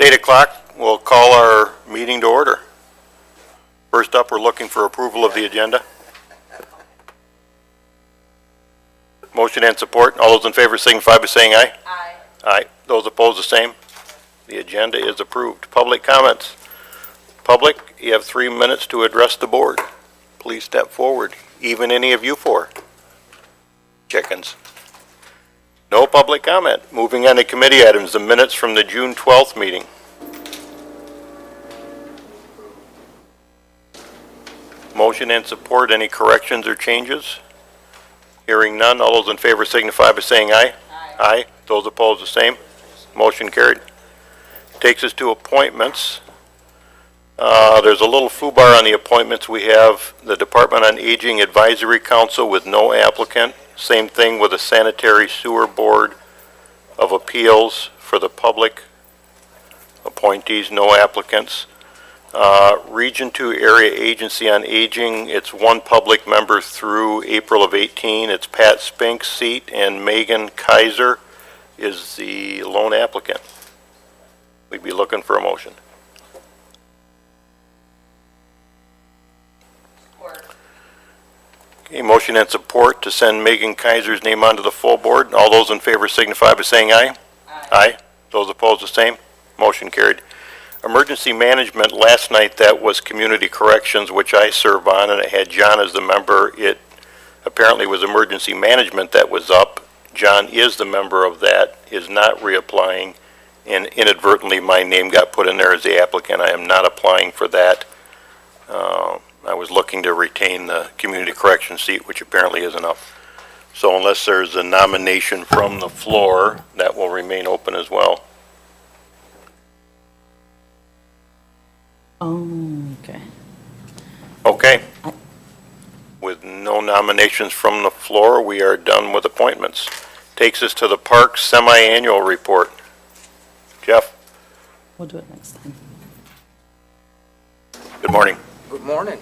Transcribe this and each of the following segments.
8 o'clock, we'll call our meeting to order. First up, we're looking for approval of the agenda. Motion and support. All those in favor signify by saying aye. Aye. Aye. Those opposed, the same. The agenda is approved. Public comments. Public, you have 3 minutes to address the board. Please step forward, even any of you four. Chickens. No public comment. Moving on to committee items, the minutes from the June 12th meeting. Motion and support. Any corrections or changes? Hearing none. All those in favor signify by saying aye. Aye. Aye. Those opposed, the same. Motion carried. Takes us to appointments. There's a little foobar on the appointments. We have the Department on Aging Advisory Council with no applicant. Same thing with the Sanitary Sewer Board of Appeals for the public appointees, no applicants. Region 2 Area Agency on Aging, it's one public member through April of 18. It's Pat Spink's seat, and Megan Kaiser is the lone applicant. We'd be looking for a motion. Okay, motion and support to send Megan Kaiser's name onto the full board. All those in favor signify by saying aye. Aye. Aye. Those opposed, the same. Motion carried. Emergency Management, last night that was Community Corrections, which I serve on, and it had John as the member. It apparently was Emergency Management that was up. John is the member of that, is not reapplying, and inadvertently my name got put in there as the applicant. I am not applying for that. I was looking to retain the Community Correction seat, which apparently isn't up. So unless there's a nomination from the floor, that will remain open as well. Oh, okay. Okay. With no nominations from the floor, we are done with appointments. Takes us to the Parks semi-annual report. Jeff, We'll do it next time. good morning. Good morning.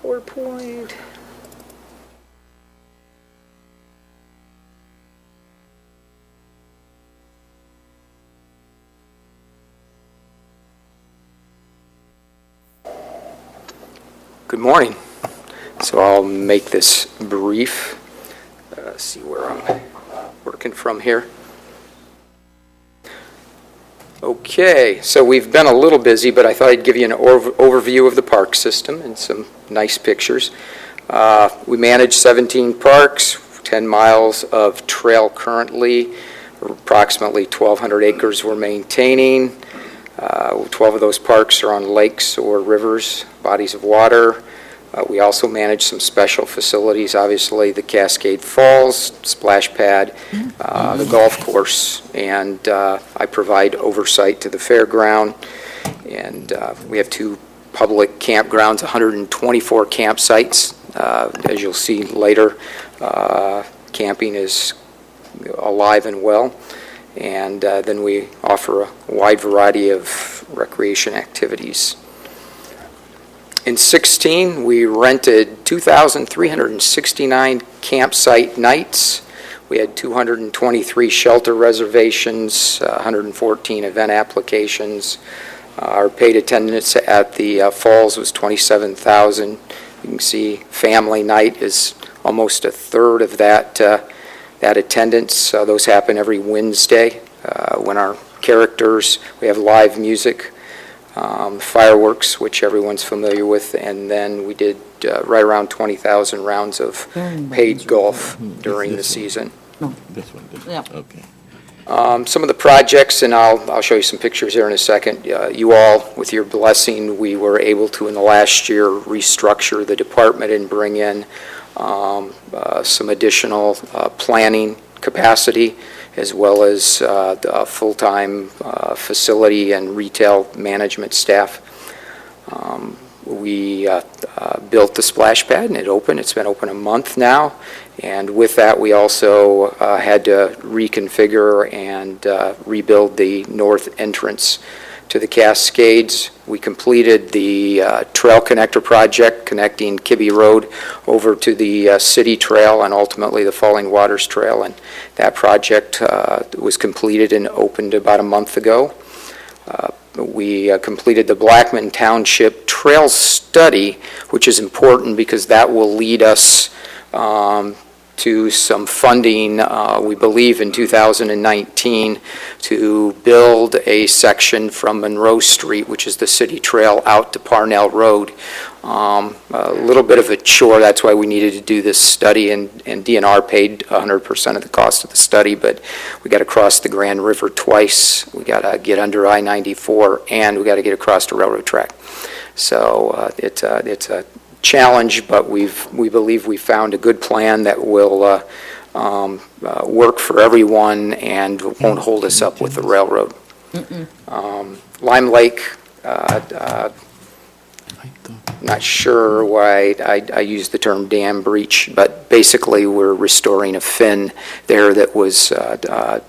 PowerPoint. Good morning. So I'll make this brief. See where I'm working from here. Okay, so we've been a little busy, but I thought I'd give you an overview of the park system and some nice pictures. We manage 17 parks, 10 miles of trail currently, approximately 1,200 acres we're maintaining. 12 of those parks are on lakes or rivers, bodies of water. We also manage some special facilities, obviously the Cascade Falls, splash pad, the golf course, and I provide oversight to the fairground. And we have 2 public campgrounds, 124 campsites. As you'll see later, camping is alive and well. And then we offer a wide variety of recreation activities. In 2016, we rented 2,369 campsite nights. We had 223 shelter reservations, 114 event applications. Our paid attendance at the falls was 27,000. You can see family night is almost a third of that attendance. Those happen every Wednesday when our characters, we have live music. Fireworks, which everyone's familiar with, and then we did right around 20,000 rounds of paid golf during the season. No. This one, this one. Yeah. Okay. Some of the projects, and I'll show you some pictures here in a second. You all, with your blessing, we were able to, in the last year, restructure the department and bring in some additional planning capacity, as well as the full-time facility and retail management staff. We built the splash pad and it opened. It's been open a month now. And with that, we also had to reconfigure and rebuild the north entrance to the Cascades. We completed the trail connector project connecting Kibbe Road over to the City Trail and ultimately the Falling Waters Trail, and that project was completed and opened about a month ago. We completed the Blackman Township Trail Study, which is important because that will lead us to some funding, we believe in 2019, to build a section from Monroe Street, which is the city trail, out to Parnell Road. A little bit of a chore, that's why we needed to do this study, and DNR paid 100% of the cost of the study, but we got to cross the Grand River twice, we got to get under I-94, and we got to get across the railroad track. So it's a challenge, but we believe we found a good plan that will work for everyone and won't hold us up with the railroad. Lime Lake, not sure why I use the term dam breach, but basically we're restoring a fin there that was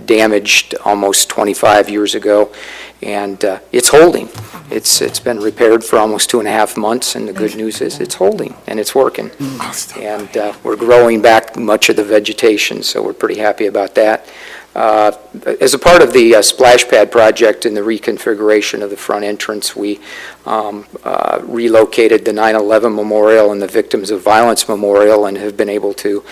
damaged almost 25 years ago, and it's holding. It's been repaired for almost 2.5 months, and the good news is it's holding and it's working. And we're growing back much of the vegetation, so we're pretty happy about that. As a part of the splash pad project and the reconfiguration of the front entrance, we relocated the 9/11 Memorial and the Victims of Violence Memorial and have been able to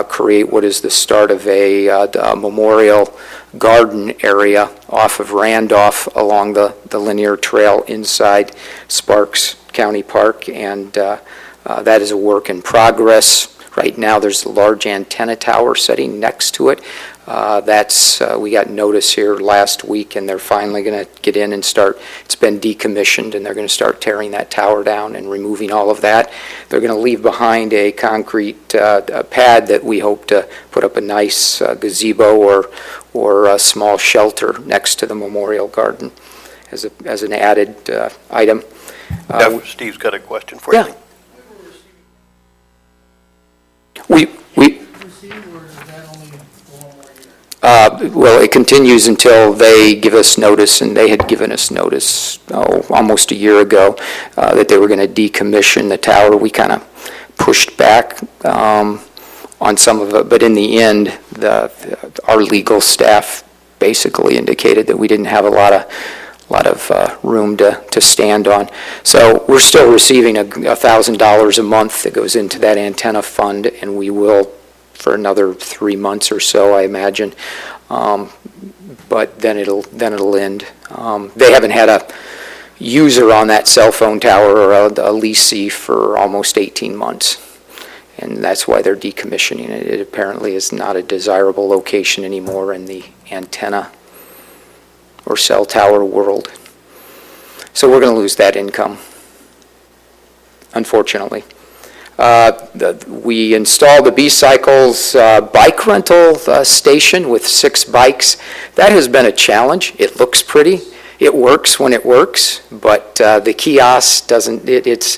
create what is the start of a memorial garden area off of Randolph along the linear trail inside Sparks County Park, and that is a work in progress. Right now there's a large antenna tower sitting next to it. We got notice here last week, and they're finally going to get in and start. It's been decommissioned, and they're going to start tearing that tower down and removing all of that. They're going to leave behind a concrete pad that we hope to put up a nice gazebo or a small shelter next to the memorial garden as an added item. Steve's got a question for you. Yeah. We Well, it continues until they give us notice, and they had given us notice, almost a year ago, that they were going to decommission the tower. We kind of pushed back on some of it, but in the end, our legal staff basically indicated that we didn't have a lot of room to stand on. So we're still receiving $1,000 a month that goes into that antenna fund, and we will for another 3 months or so, I imagine. But then it'll end. They haven't had a user on that cell phone tower or a leasee for almost 18 months. And that's why they're decommissioning it. It apparently is not a desirable location anymore in the antenna or cell tower world. So we're going to lose that income, unfortunately. We installed the B-Cycles bike rental station with 6 bikes. That has been a challenge. It looks pretty. It works when it works, but the kiosk doesn't, it's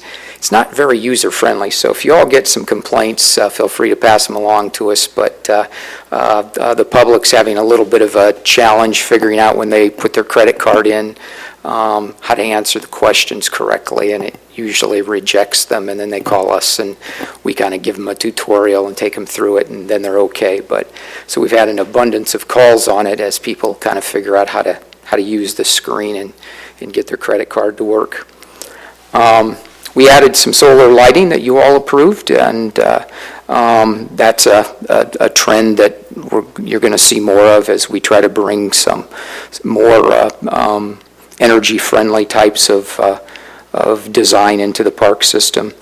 not very user-friendly. So if you all get some complaints, feel free to pass them along to us. But the public's having a little bit of a challenge figuring out when they put their credit card in, how to answer the questions correctly, and it usually rejects them, and then they call us, and we kind of give them a tutorial and take them through it, and then they're okay. But so we've had an abundance of calls on it as people kind of figure out how to use the screen and get their credit card to work. We added some solar lighting that you all approved, and that's a trend that you're going to see more of as we try to bring some more energy-friendly types of design into the park system.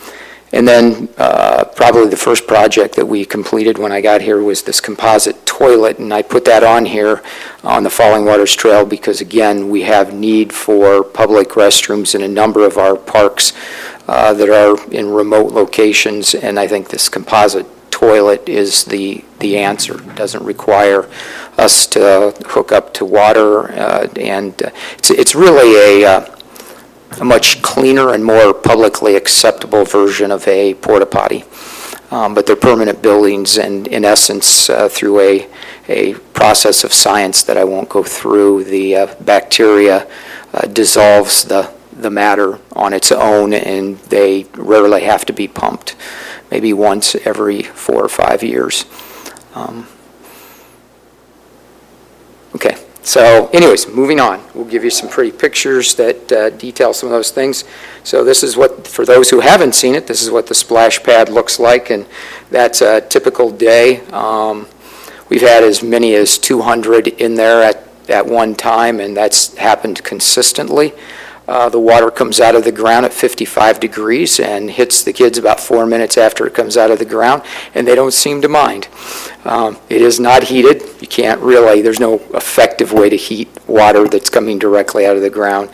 And then probably the first project that we completed when I got here was this composite toilet, and I put that on here on the Falling Waters Trail because, again, we have need for public restrooms in a number of our parks that are in remote locations, and I think this composite toilet is the answer. It doesn't require us to hook up to water, and it's really a much cleaner and more publicly acceptable version of a porta potty. But they're permanent buildings, and in essence, through a process of science that I won't go through, the bacteria dissolves the matter on its own, and they rarely have to be pumped, maybe once every 4 or 5 years. Okay, so anyways, moving on. We'll give you some pretty pictures that detail some of those things. So this is what, for those who haven't seen it, this is what the splash pad looks like, and that's a typical day. We've had as many as 200 in there at one time, and that's happened consistently. The water comes out of the ground at 55 degrees and hits the kids about 4 minutes after it comes out of the ground, and they don't seem to mind. It is not heated. You can't really, there's no effective way to heat water that's coming directly out of the ground.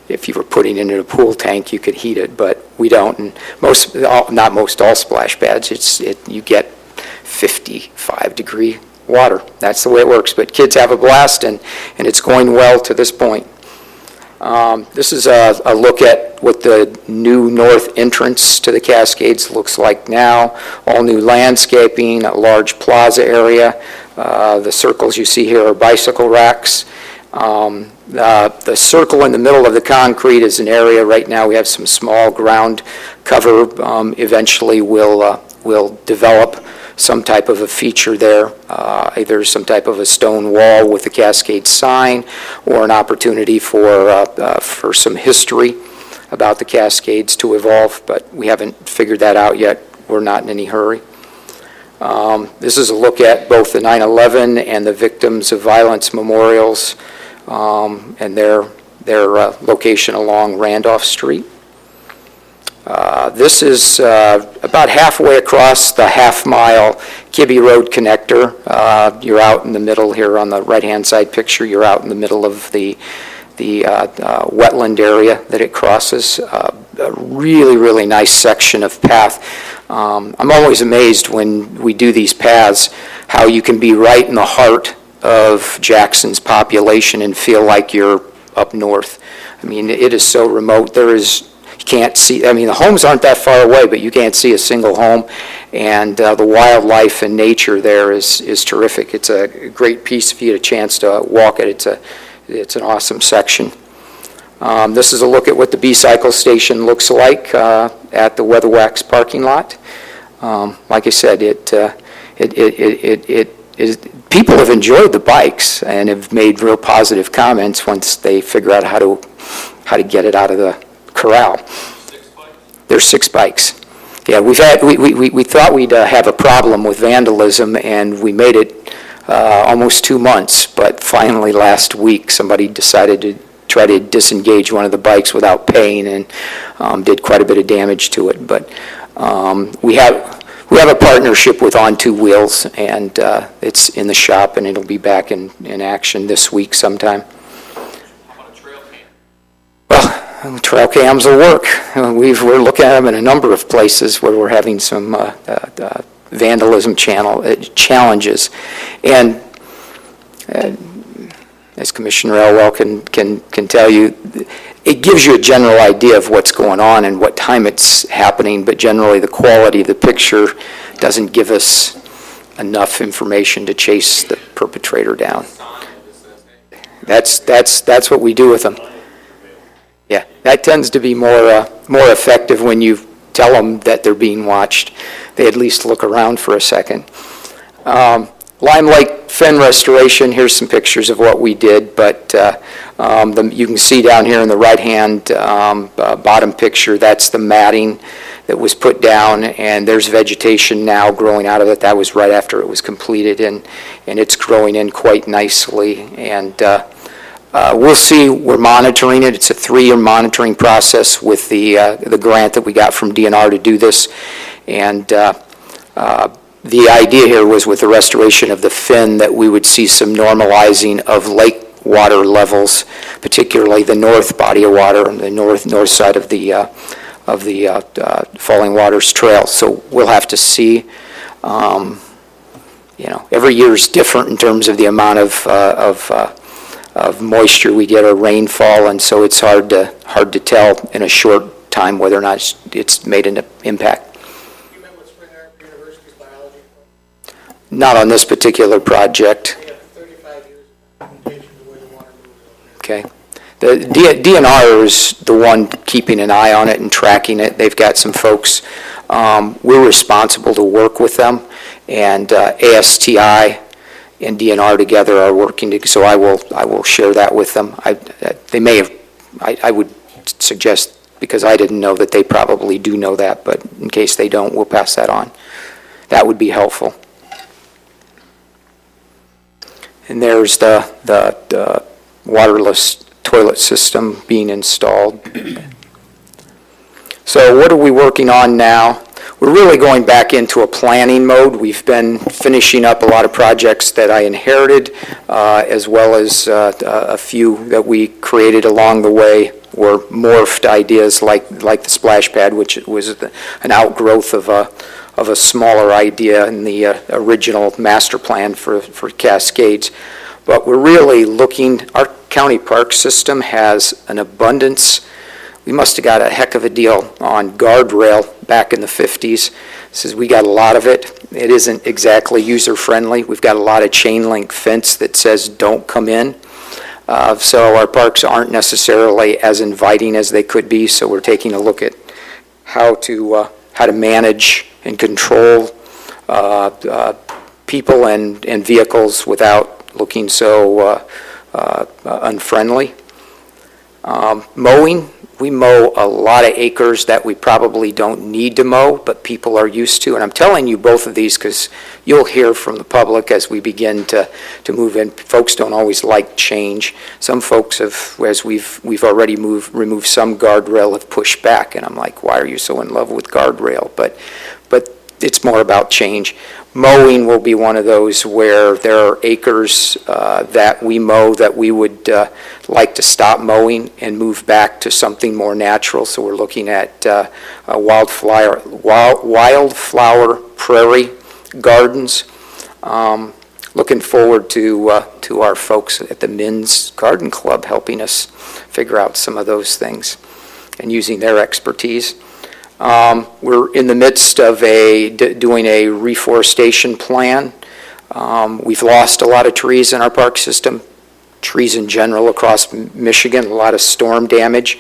If you were putting it in a pool tank, you could heat it, but we don't. And all splash pads, you get 55 degree water. That's the way it works. But kids have a blast, and it's going well to this point. This is a look at what the new north entrance to the Cascades looks like now. All new landscaping, a large plaza area. The circles you see here are bicycle racks. The circle in the middle of the concrete is an area right now we have some small ground cover. Eventually we'll develop some type of a feature there, either some type of a stone wall with the Cascade sign or an opportunity for some history about the Cascades to evolve, but we haven't figured that out yet. We're not in any hurry. This is a look at both the 9/11 and the victims of violence memorials and their location along Randolph Street. This is about halfway across the half-mile Kibbe Road connector. You're out in the middle here on the right-hand side picture. You're out in the middle of the wetland area that it crosses. A really, really nice section of path. I'm always amazed when we do these paths how you can be right in the heart of Jackson's population and feel like you're up north. I mean, it is so remote. You can't see, I mean, the homes aren't that far away, but you can't see a single home, and the wildlife and nature there is terrific. It's a great piece if you get a chance to walk it. It's an awesome section. This is a look at what the B-Cycle station looks like at the Weatherwax parking lot. Like I said, people have enjoyed the bikes and have made real positive comments once they figure out how to get it out of the corral. 6 bikes? There's 6 bikes. Yeah, we thought we'd have a problem with vandalism, and we made it almost 2 months, but finally last week somebody decided to try to disengage one of the bikes without paying and did quite a bit of damage to it. But we have a partnership with On Two Wheels, and it's in the shop, and it'll be back in action this week sometime. How about a trail cam? Well, trail cams will work. We're looking at them in a number of places where we're having some vandalism challenges. And as Commissioner Elwell can tell you, it gives you a general idea of what's going on and what time it's happening, but generally the quality of the picture doesn't give us enough information to chase the perpetrator down. That's what we do with them. Yeah, that tends to be more effective when you tell them that they're being watched. They at least look around for a second. Lime Lake Fen Restoration, here's some pictures of what we did, but you can see down here in the right-hand bottom picture, that's the matting that was put down, and there's vegetation now growing out of it. That was right after it was completed, and it's growing in quite nicely. And we'll see, we're monitoring it. It's a 3-year monitoring process with the grant that we got from DNR to do this. And the idea here was with the restoration of the fin that we would see some normalizing of lake water levels, particularly the north body of water and the north side of the Falling Waters Trail. So we'll have to see. Every year is different in terms of the amount of moisture we get or rainfall, and so it's hard to tell in a short time whether or not it's made an impact. You met with Spring Arbor University's biology club? Not on this particular project. They have 35 years of documentation of where the water moves over there. Okay. The DNR is the one keeping an eye on it and tracking it. They've got some folks. We're responsible to work with them, and ASTI and DNR together are working, so I will share that with them. They may have, I would suggest, because I didn't know, that they probably do know that, but in case they don't, we'll pass that on. That would be helpful. And there's the waterless toilet system being installed. So what are we working on now? We're really going back into a planning mode. We've been finishing up a lot of projects that I inherited, as well as a few that we created along the way, or morphed ideas like the splash pad, which was an outgrowth of a smaller idea in the original master plan for Cascades. But we're really looking, our county park system has an abundance. We must have got a heck of a deal on guardrail back in the 50s. Says we got a lot of it. It isn't exactly user-friendly. We've got a lot of chain link fence that says don't come in. So our parks aren't necessarily as inviting as they could be, so we're taking a look at how to manage and control people and vehicles without looking so unfriendly. Mowing, we mow a lot of acres that we probably don't need to mow, but people are used to. And I'm telling you both of these because you'll hear from the public as we begin to move in. Folks don't always like change. Some folks have, as we've already removed some guardrail, have pushed back. And I'm like, why are you so in love with guardrail? But it's more about change. Mowing will be one of those where there are acres that we mow that we would like to stop mowing and move back to something more natural. So we're looking at wildflower prairie gardens. Looking forward to our folks at the Men's Garden Club helping us figure out some of those things and using their expertise. We're in the midst of doing a reforestation plan. We've lost a lot of trees in our park system, trees in general across Michigan, a lot of storm damage,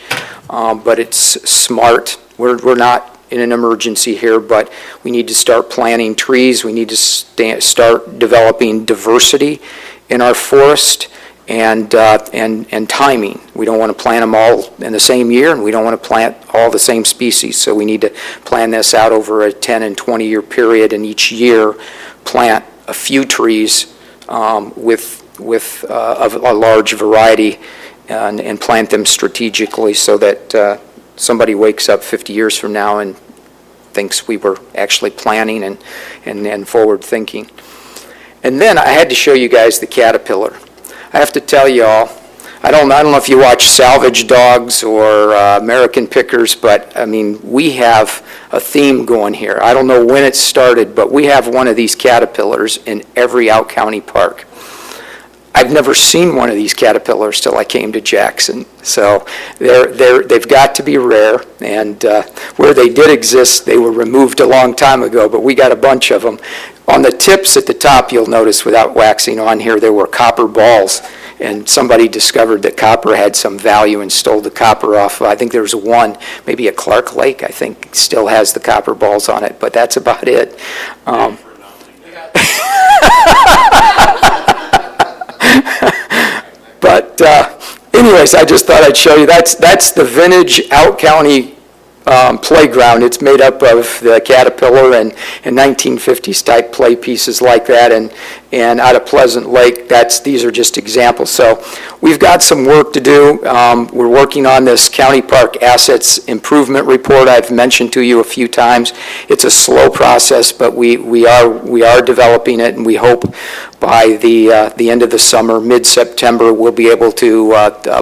but it's smart. We're not in an emergency here, but we need to start planting trees. We need to start developing diversity in our forest. And timing. We don't want to plant them all in the same year, and we don't want to plant all the same species. So we need to plan this out over a 10 and 20-year period, and each year plant a few trees with a large variety, and plant them strategically so that somebody wakes up 50 years from now and thinks we were actually planning and forward thinking. And then I had to show you guys the caterpillar. I have to tell you all, I don't know if you watch Salvage Dogs or American Pickers, but I mean, we have a theme going here. I don't know when it started, but we have one of these caterpillars in every out-county park. I've never seen one of these caterpillars till I came to Jackson. So they've got to be rare, and where they did exist, they were removed a long time ago, but we got a bunch of them. On the tips at the top, you'll notice without waxing on here, there were copper balls, and somebody discovered that copper had some value and stole the copper off. I think there was one, maybe at Clark Lake, I think, still has the copper balls on it, but that's about it. But anyways, I just thought I'd show you, that's the vintage out-county playground. It's made up of the Caterpillar and 1950s type play pieces like that, and out of Pleasant Lake, these are just examples. So we've got some work to do. We're working on this county park assets improvement report I've mentioned to you a few times. It's a slow process, but we are developing it, and we hope by the end of the summer, mid-September, we'll be able to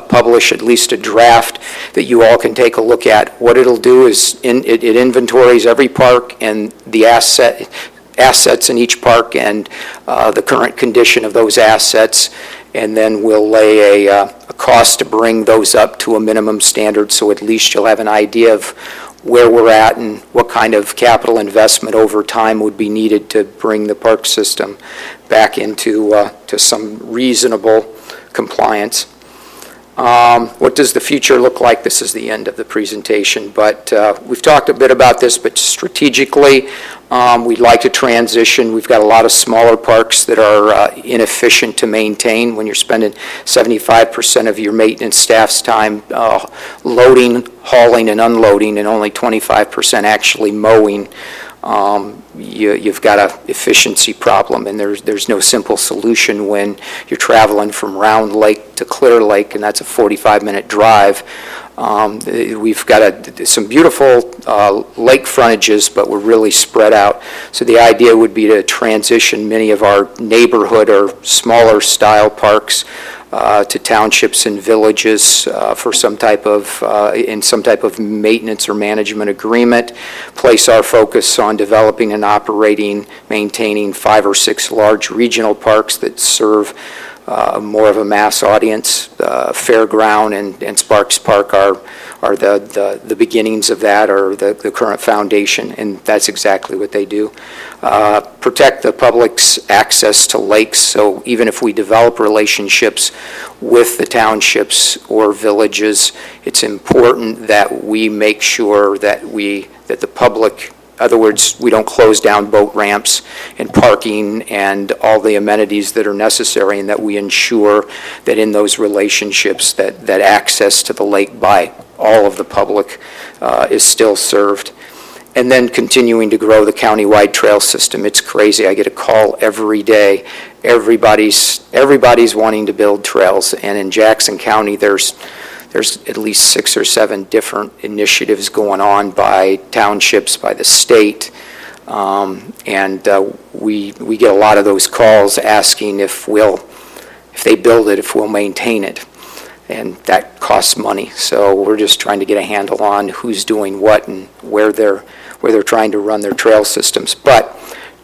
publish at least a draft that you all can take a look at. What it'll do is it inventories every park and the assets in each park and the current condition of those assets, and then we'll lay a cost to bring those up to a minimum standard, so at least you'll have an idea of where we're at and what kind of capital investment over time would be needed to bring the park system back into to some reasonable compliance. What does the future look like? This is the end of the presentation, but we've talked a bit about this, but strategically, we'd like to transition. We've got a lot of smaller parks that are inefficient to maintain when you're spending 75% of your maintenance staff's time loading, hauling, and unloading, and only 25% actually mowing. You've got an efficiency problem, and there's no simple solution when you're traveling from Round Lake to Clear Lake, and that's a 45-minute drive. We've got some beautiful lake frontages, but we're really spread out. So the idea would be to transition many of our neighborhood or smaller style parks to townships and villages for some type of maintenance or management agreement. Place our focus on developing and operating, maintaining 5 or 6 large regional parks that serve more of a mass audience. Fairground and Sparks Park are the beginnings of that, or the current foundation, and that's exactly what they do. Protect the public's access to lakes, so even if we develop relationships with the townships or villages, it's important that we make sure that the public, in other words, we don't close down boat ramps and parking and all the amenities that are necessary, and that we ensure that in those relationships that access to the lake by all of the public is still served. And then continuing to grow the countywide trail system. It's crazy. I get a call every day. Everybody's wanting to build trails, and in Jackson County, there's at least 6 or 7 different initiatives going on by townships, by the state, and we get a lot of those calls asking if they build it, if we'll maintain it, and that costs money. So we're just trying to get a handle on who's doing what and where they're trying to run their trail systems. But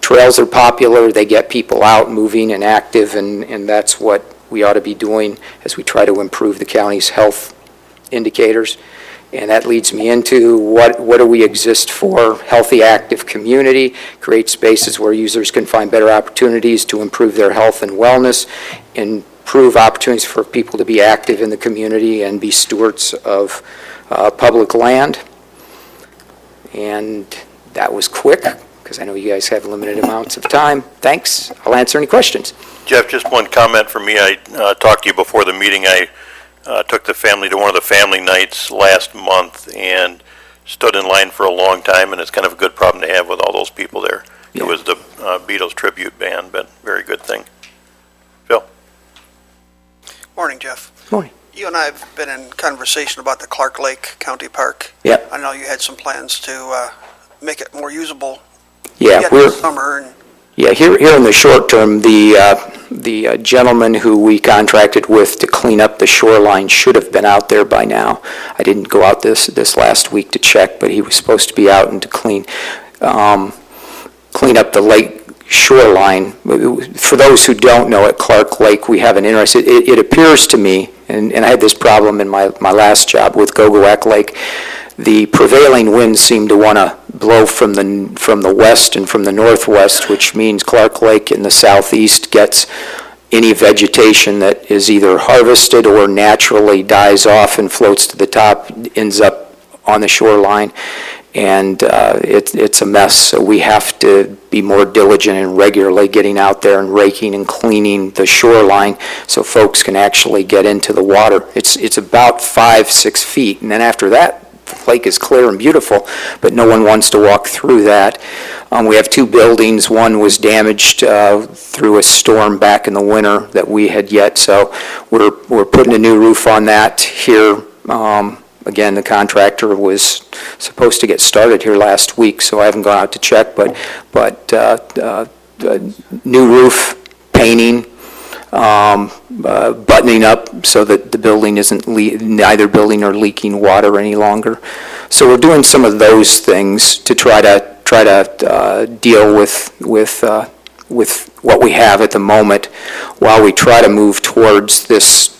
trails are popular. They get people out moving and active, and that's what we ought to be doing as we try to improve the county's health indicators. And that leads me into what do we exist for? Healthy, active community, create spaces where users can find better opportunities to improve their health and wellness, improve opportunities for people to be active in the community and be stewards of public land. And that was quick, because I know you guys have limited amounts of time. Thanks. I'll answer any questions. Jeff, just one comment from me. I talked to you before the meeting. I took the family to one of the family nights last month and stood in line for a long time, and it's kind of a good problem to have with all those people there. Yeah. It was the Beatles tribute band, but very good thing. Phil? Morning, Jeff. Morning. You and I have been in conversation about the Clark Lake County Park. Yep. I know you had some plans to make it more usable. Yeah, yet this summer. And here in the short term, the gentleman who we contracted with to clean up the shoreline should have been out there by now. I didn't go out this last week to check, but he was supposed to be out and to clean up the lake shoreline. For those who don't know, at Clark Lake, we have an interesting, it appears to me, and I had this problem in my last job with Gogoak Lake, the prevailing winds seem to want to blow from the west and from the northwest, which means Clark Lake in the southeast gets any vegetation that is either harvested or naturally dies off and floats to the top, ends up on the shoreline, and it's a mess. So we have to be more diligent and regularly getting out there and raking and cleaning the shoreline so folks can actually get into the water. It's about 5-6 feet, and then after that, the lake is clear and beautiful, but no one wants to walk through that. We have 2 buildings. One was damaged through a storm back in the winter that we had yet, so we're putting a new roof on that here. Again, the contractor was supposed to get started here last week, so I haven't gone out to check, but new roof, painting, buttoning up so that the building isn't neither building or leaking water any longer. So we're doing some of those things to try to deal with what we have at the moment, while we try to move towards this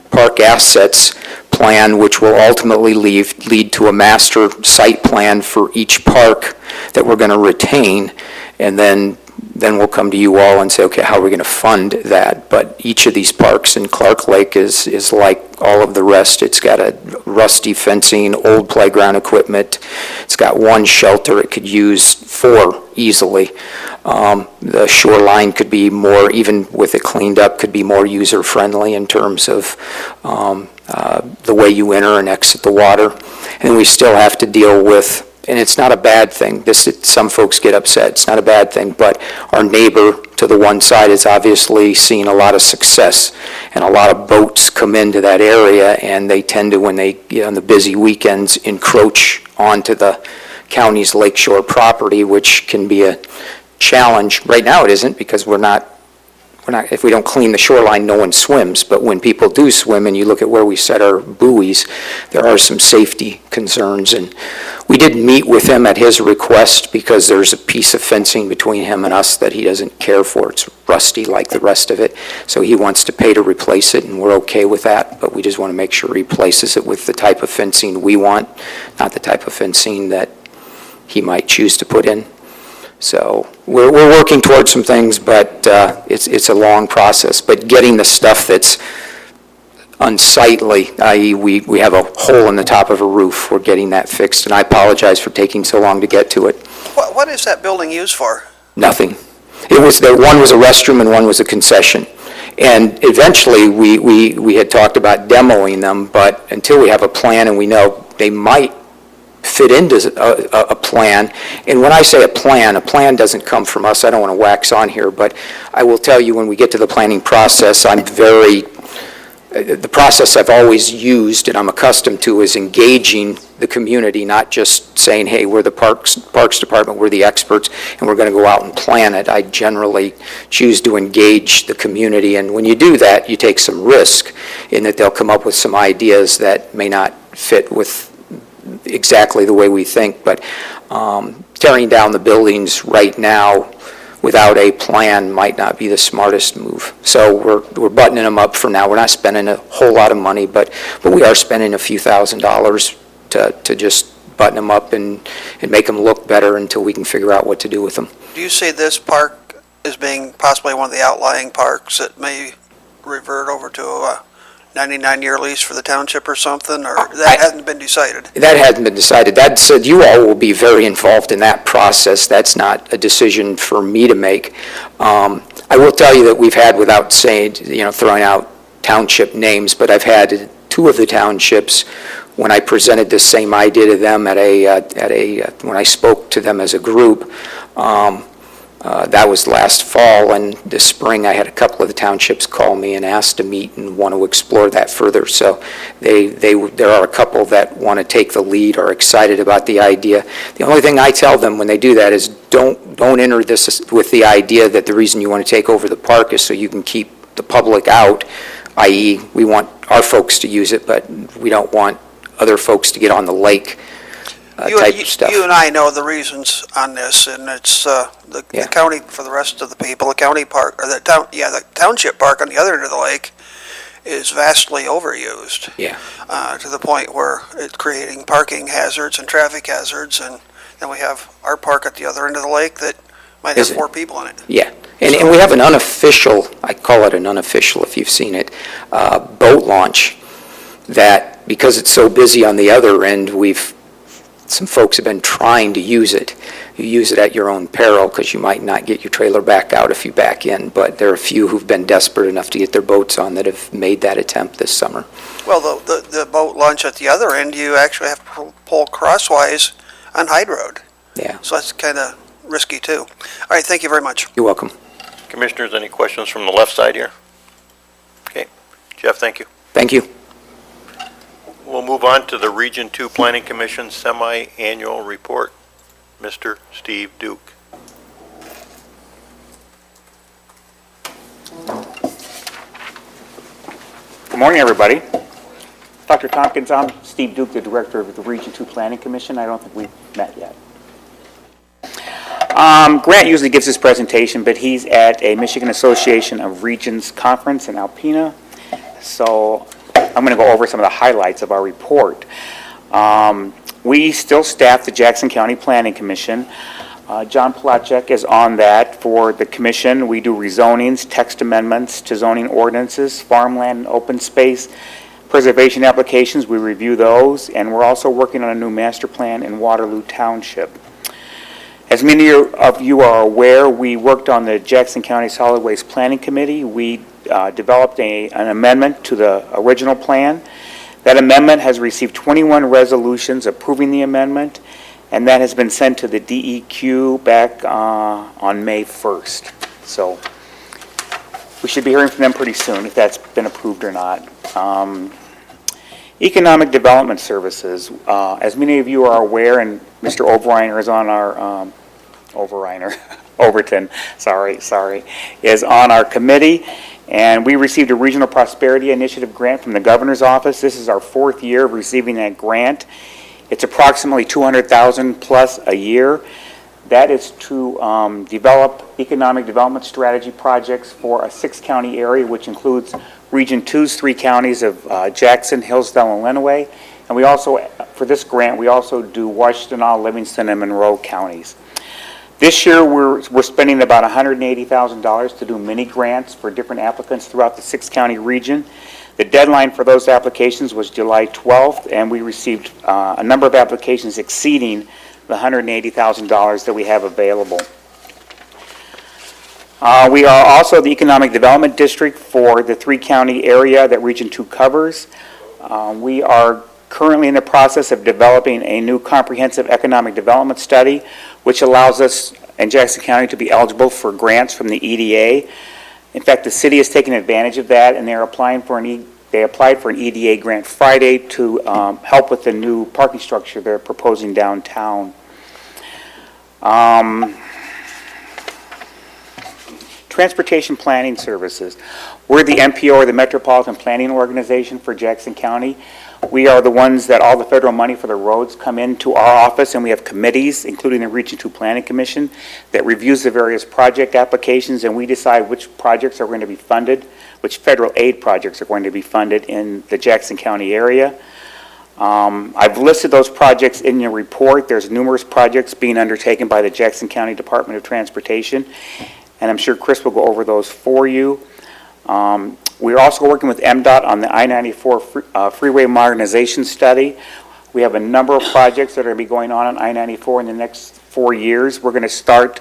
park assets plan, which will ultimately lead to a master site plan for each park that we're going to retain, and then we'll come to you all and say, okay, how are we going to fund that? But each of these parks in Clark Lake is like all of the rest. It's got a rusty fencing, old playground equipment. It's got one shelter. It could use 4 easily. The shoreline could be more, even with it cleaned up, could be more user-friendly in terms of the way you enter and exit the water. And we still have to deal with, and it's not a bad thing. Some folks get upset. It's not a bad thing, but our neighbor to the one side has obviously seen a lot of success, and a lot of boats come into that area, and they tend to, when they get on the busy weekends, encroach onto the county's lakeshore property, which can be a challenge. Right now it isn't, because we're not, if we don't clean the shoreline, no one swims. But when people do swim, and you look at where we set our buoys, there are some safety concerns. And we did meet with him at his request, because there's a piece of fencing between him and us that he doesn't care for. It's rusty like the rest of it. So he wants to pay to replace it, and we're okay with that. But we just want to make sure he replaces it with the type of fencing we want, not the type of fencing that he might choose to put in. So we're working towards some things, but it's a long process. But getting the stuff that's unsightly, i.e. we have a hole in the top of a roof, we're getting that fixed, and I apologize for taking so long to get to it. What is that building used for? Nothing. One was a restroom and one was a concession. And eventually, we had talked about demoing them, but until we have a plan and we know they might fit into a plan. And when I say a plan doesn't come from us. I don't want to wax on here, but I will tell you, when we get to the planning process, the process I've always used and I'm accustomed to is engaging the community, not just saying, hey, we're the Parks Department, we're the experts, and we're going to go out and plan it. I generally choose to engage the community, and when you do that, you take some risk in that they'll come up with some ideas that may not fit with exactly the way we think. But tearing down the buildings right now without a plan might not be the smartest move. So we're buttoning them up for now. We're not spending a whole lot of money, but we are spending a few $1,000s to just button them up and make them look better until we can figure out what to do with them. Do you see this park as being possibly one of the outlying parks that may revert over to a 99-year lease for the township or something, or that hasn't been decided? That hasn't been decided. That said, you all will be very involved in that process. That's not a decision for me to make. I will tell you that we've had, without saying, throwing out township names, but I've had 2 of the townships, when I presented this same idea to them when I spoke to them as a group. That was last fall, and this spring I had a couple of the townships call me and ask to meet and want to explore that further. So there are a couple that want to take the lead, are excited about the idea. The only thing I tell them when they do that is don't enter this with the idea that the reason you want to take over the park is so you can keep the public out, i.e. we want our folks to use it, but we don't want other folks to get on the lake. Type of stuff. You and I know the reasons on this, and it's the county, for the rest of the people, the county park, or the township park on the other end of the lake is vastly overused. Yeah. To the point where it's creating parking hazards and traffic hazards, and then we have our park at the other end of the lake that might have 4 people in it. Yeah. And we have an unofficial, I call it an unofficial if you've seen it, boat launch that, because it's so busy on the other end, some folks have been trying to use it. You use it at your own peril, because you might not get your trailer back out if you back in, but there are a few who've been desperate enough to get their boats on that have made that attempt this summer. Well, the boat launch at the other end, you actually have to pull crosswise on Hyde Road. Yeah. So that's kind of risky too. All right, thank you very much. You're welcome. Commissioners, any questions from the left side here? Okay. Jeff, thank you. Thank you. We'll move on to the Region 2 Planning Commission semi-annual report. Mr. Steve Duke. Good morning, everybody. Dr. Tompkins, I'm Steve Duke, the Director of the Region 2 Planning Commission. I don't think we've met yet. Grant usually gives his presentation, but he's at a Michigan Association of Regions conference in Alpena. So I'm going to go over some of the highlights of our report. We still staff the Jackson County Planning Commission. John Palachek is on that for the commission. We do rezonings, text amendments to zoning ordinances, farmland and open space, preservation applications, we review those, and we're also working on a new master plan in Waterloo Township. As many of you are aware, we worked on the Jackson County Solid Waste Planning Committee. We developed an amendment to the original plan. That amendment has received 21 resolutions approving the amendment, and that has been sent to the DEQ back on May 1st. So we should be hearing from them pretty soon if that's been approved or not. Economic Development Services. As many of you are aware, and Mr. Overreiner is on our, Overton, sorry, is on our committee. And we received a Regional Prosperity Initiative grant from the Governor's Office. This is our 4th year of receiving that grant. It's approximately $200,000 plus a year. That is to develop economic development strategy projects for a 6-county area, which includes Region 2's 3 counties of Jackson, Hillsdale, and Lenawee. And we also, for this grant, we also do Washtenaw, Livingston, and Monroe counties. This year, we're spending about $180,000 to do mini grants for different applicants throughout the 6-county region. The deadline for those applications was July 12th, and we received a number of applications exceeding the $180,000 that we have available. We are also the Economic Development District for the 3-county area that Region 2 covers. We are currently in the process of developing a new comprehensive economic development study, which allows us in Jackson County to be eligible for grants from the EDA. In fact, the city is taking advantage of that, and they're applying for they applied for an EDA grant Friday to help with the new parking structure they're proposing downtown. Transportation Planning Services. We're the MPO, or the Metropolitan Planning Organization for Jackson County. We are the ones that all the federal money for the roads come into our office, and we have committees, including the Region 2 Planning Commission, that reviews the various project applications, and we decide which projects are going to be funded, which federal aid projects are going to be funded in the Jackson County area. I've listed those projects in your report. There's numerous projects being undertaken by the Jackson County Department of Transportation, and I'm sure Chris will go over those for you. We're also working with MDOT on the I-94 freeway modernization study. We have a number of projects that are going to be going on I-94 in the next 4 years. We're going to start,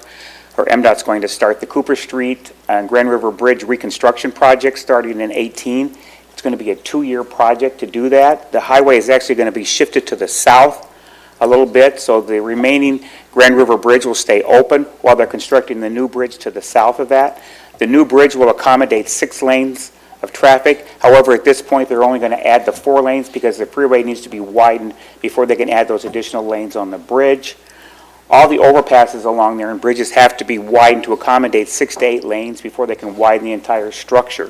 or MDOT's going to start, the Cooper Street and Grand River Bridge reconstruction project starting in 18. It's going to be a 2-year project to do that. The highway is actually going to be shifted to the south a little bit, so the remaining Grand River Bridge will stay open while they're constructing the new bridge to the south of that. The new bridge will accommodate 6 lanes of traffic. However, at this point, they're only going to add the 4 lanes because the freeway needs to be widened before they can add those additional lanes on the bridge. All the overpasses along there and bridges have to be widened to accommodate 6 to 8 lanes before they can widen the entire structure.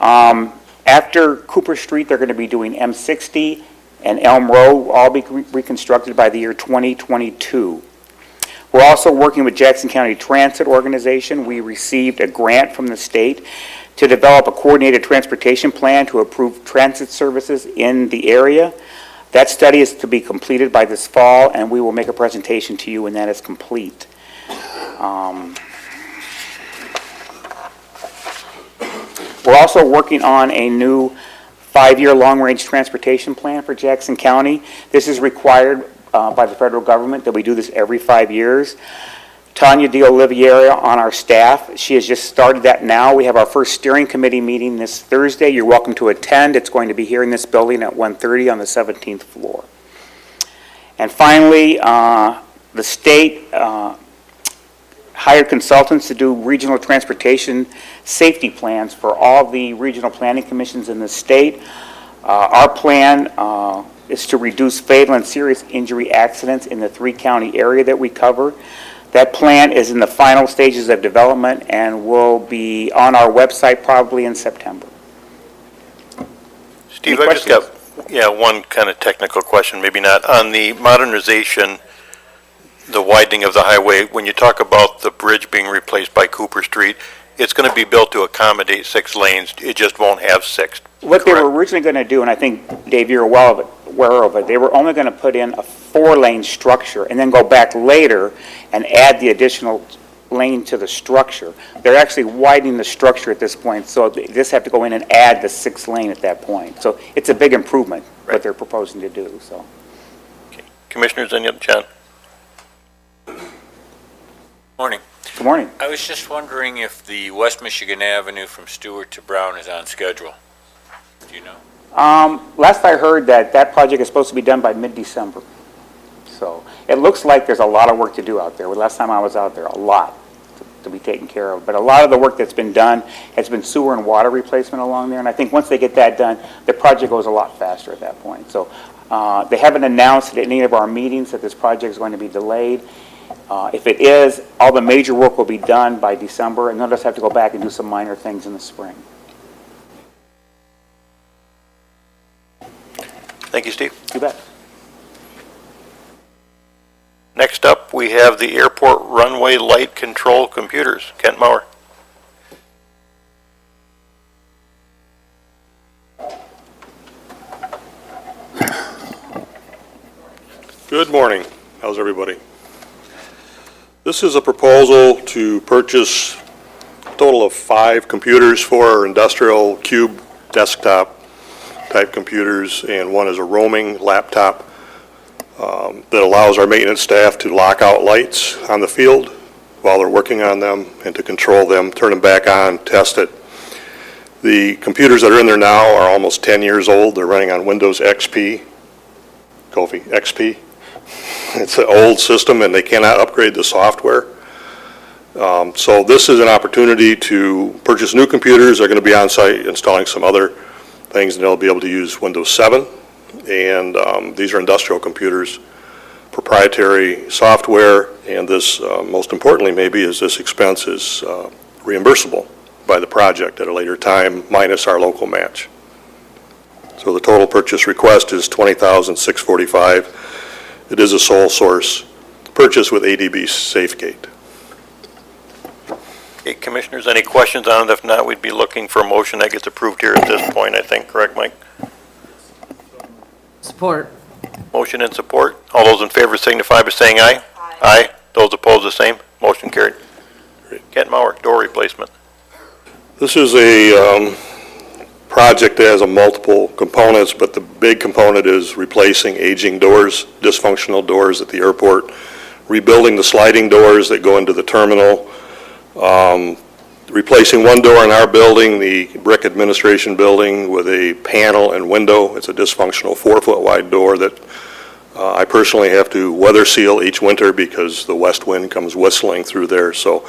After Cooper Street, they're going to be doing M60 and Elm Road will all be reconstructed by the year 2022. We're also working with Jackson County Transit Organization. We received a grant from the state to develop a coordinated transportation plan to improve transit services in the area. That study is to be completed by this fall, and we will make a presentation to you when that is complete. We're also working on a new 5-year long-range transportation plan for Jackson County. This is required by the federal government that we do this every 5 years. Tanya DiOliviera on our staff, she has just started that now. We have our first steering committee meeting this Thursday. You're welcome to attend. It's going to be here in this building at 1:30 on the 17th floor. And finally, the state hired consultants to do regional transportation safety plans for all the regional planning commissions in the state. Our plan is to reduce fatal and serious injury accidents in the 3-county area that we cover. That plan is in the final stages of development and will be on our website probably in September. Steve, Any I just got one kind of technical question, maybe not. On the modernization, the widening of the highway, when you talk about the bridge being replaced by Cooper Street, it's going to be built to accommodate 6 lanes. It just won't have 6. What they were originally going to do, and I think, Dave, you're well aware of it. They were only going to put in a 4-lane structure and then go back later and add the additional lane to the structure. They're actually widening the structure at this point, so they just have to go in and add the 6th lane at that point. So it's a big improvement, Right. what they're proposing to do, so. Commissioners, any other, John? Morning. Good morning. I was just wondering if the West Michigan Avenue from Stewart to Brown is on schedule. Do you know? Last I heard that project is supposed to be done by mid-December. So it looks like there's a lot of work to do out there. Last time I was out there, a lot to be taken care of. But a lot of the work that's been done has been sewer and water replacement along there. And I think once they get that done, the project goes a lot faster at that point. So they haven't announced at any of our meetings that this project is going to be delayed. If it is, all the major work will be done by December, and they'll just have to go back and do some minor things in the spring. Thank you, Steve. You bet. Next up, we have the airport runway light control computers. Kent Mauer. Good morning. How's everybody? This is a proposal to purchase a total of 5 computers for our industrial cube desktop type computers, and one is a roaming laptop that allows our maintenance staff to lock out lights on the field while they're working on them and to control them, turn them back on, test it. The computers that are in there now are almost 10 years old. They're running on Windows XP. Kofi, XP. It's an old system and they cannot upgrade the software. So this is an opportunity to purchase new computers. They're going to be on site installing some other things, and they'll be able to use Windows 7. And these are industrial computers, proprietary software, and this, most importantly maybe, is this expense is reimbursable by the project at a later time, minus our local match. So the total purchase request is $20,645. It is a sole source purchase with ADB SafeGate. Okay, Commissioners, any questions on it? If not, we'd be looking for a motion that gets approved here at this point, I think. Correct, Mike? Support. Motion and support. All those in favor signify by saying aye. Aye. Those opposed, the same. Motion carried. Kent Mauer, door replacement. This is a project that has multiple components, but the big component is replacing aging doors, dysfunctional doors at the airport, rebuilding the sliding doors that go into the terminal, replacing one door in our building, the brick administration building, with a panel and window. It's a dysfunctional 4-foot wide door that I personally have to weather seal each winter because the west wind comes whistling through there. So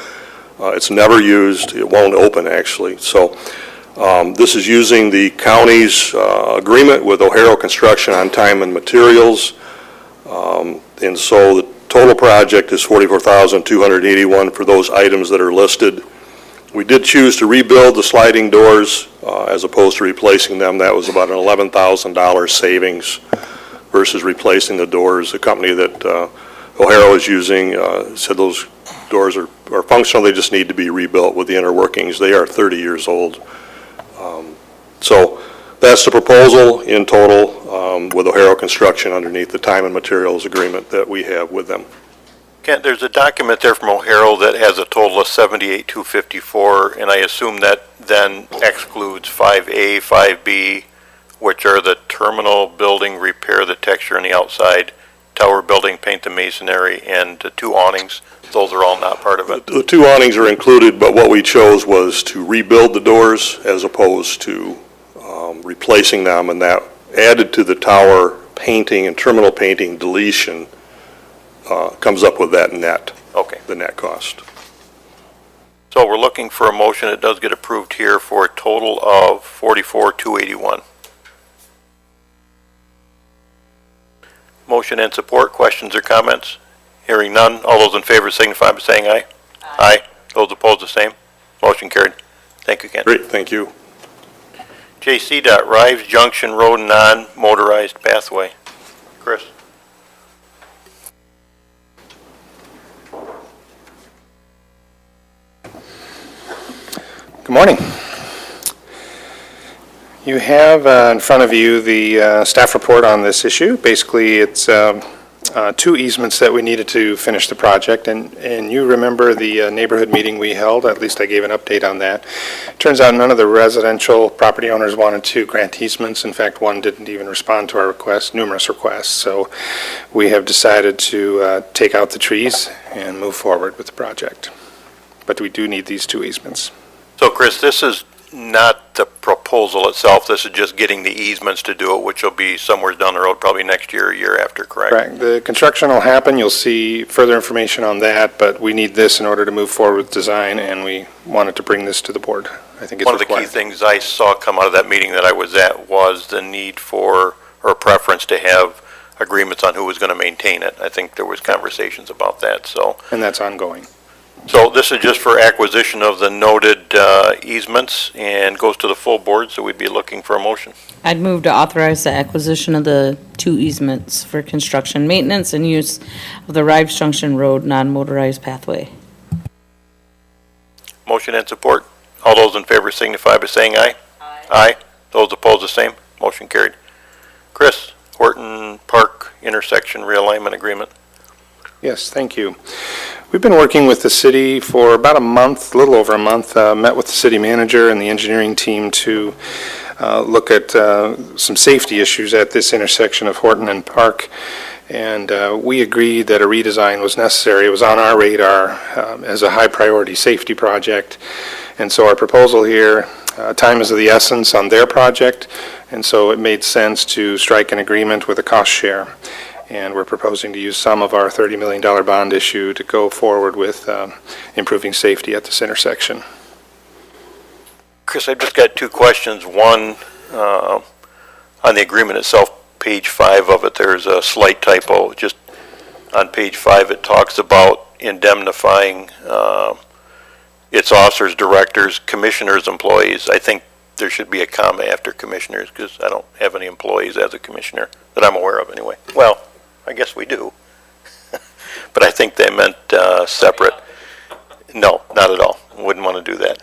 it's never used. It won't open, actually. So this is using the county's agreement with O'Hara Construction on time and materials. And so the total project is $44,281 for those items that are listed. We did choose to rebuild the sliding doors as opposed to replacing them. That was about an $11,000 savings versus replacing the doors. The company that O'Hara was using said those doors are functional. They just need to be rebuilt with the inner workings. They are 30 years old. So that's the proposal in total with O'Hara Construction underneath the time and materials agreement that we have with them. Kent, there's a document there from O'Hara that has a total of $78,254, and I assume that then excludes 5A, 5B, which are the terminal building, repair the texture on the outside, tower building, paint the masonry, and the 2 awnings. Those are all not part of it. The 2 awnings are included, but what we chose was to rebuild the doors as opposed to replacing them, and that added to the tower painting and terminal painting deletion comes up with that net. Okay. The net cost. So we're looking for a motion that does get approved here for a total of $44,281. Motion and support. Questions or comments? Hearing none. All those in favor signify by saying aye. Aye. Those opposed, the same. Motion carried. Thank you, Kent. Great, thank you. JC.Rives Junction Road non-motorized pathway. Chris? Good morning. You have in front of you the staff report on this issue. Basically, it's two easements that we needed to finish the project, and you remember the neighborhood meeting we held, at least I gave an update on that. Turns out none of the residential property owners wanted to grant easements. In fact, one didn't even respond to our requests, numerous requests. So we have decided to take out the trees and move forward with the project. But we do need these two easements. So Chris, this is not the proposal itself, this is just getting the easements to do it, which will be somewhere down the road, probably next year or year after, correct? Correct. The construction will happen. You'll see further information on that, but we need this in order to move forward with design, and we wanted to bring this to the board. I think it's One of the key required. things I saw come out of that meeting that I was at was the need for, or preference to have agreements on who was going to maintain it. I think there was conversations about that, so. And that's ongoing. So this is just for acquisition of the noted easements and goes to the full board, so we'd be looking for a motion. I'd move to authorize the acquisition of the 2 easements for construction, maintenance, and use of the Rives Junction Road non-motorized pathway. Motion and support. All those in favor signify by saying aye. Aye. Those opposed, the same. Motion carried. Chris, Horton Park intersection realignment agreement. Yes, thank you. We've been working with the city for about a month, a little over a month, met with the city manager and the engineering team to look at some safety issues at this intersection of Horton and Park. And we agreed that a redesign was necessary. It was on our radar as a high priority safety project. And so our proposal here, time is of the essence on their project, and so it made sense to strike an agreement with a cost share. And we're proposing to use some of our $30 million bond issue to go forward with improving safety at this intersection. Chris, I've just got 2 questions. One, on the agreement itself, page 5 of it, there's a slight typo. Just on page 5, it talks about indemnifying its officers, directors, commissioners, employees. I think there should be a comma after commissioners because I don't have any employees as a commissioner that I'm aware of anyway. Well, I guess we do. But I think they meant separate. No, not at all. Wouldn't want to do that.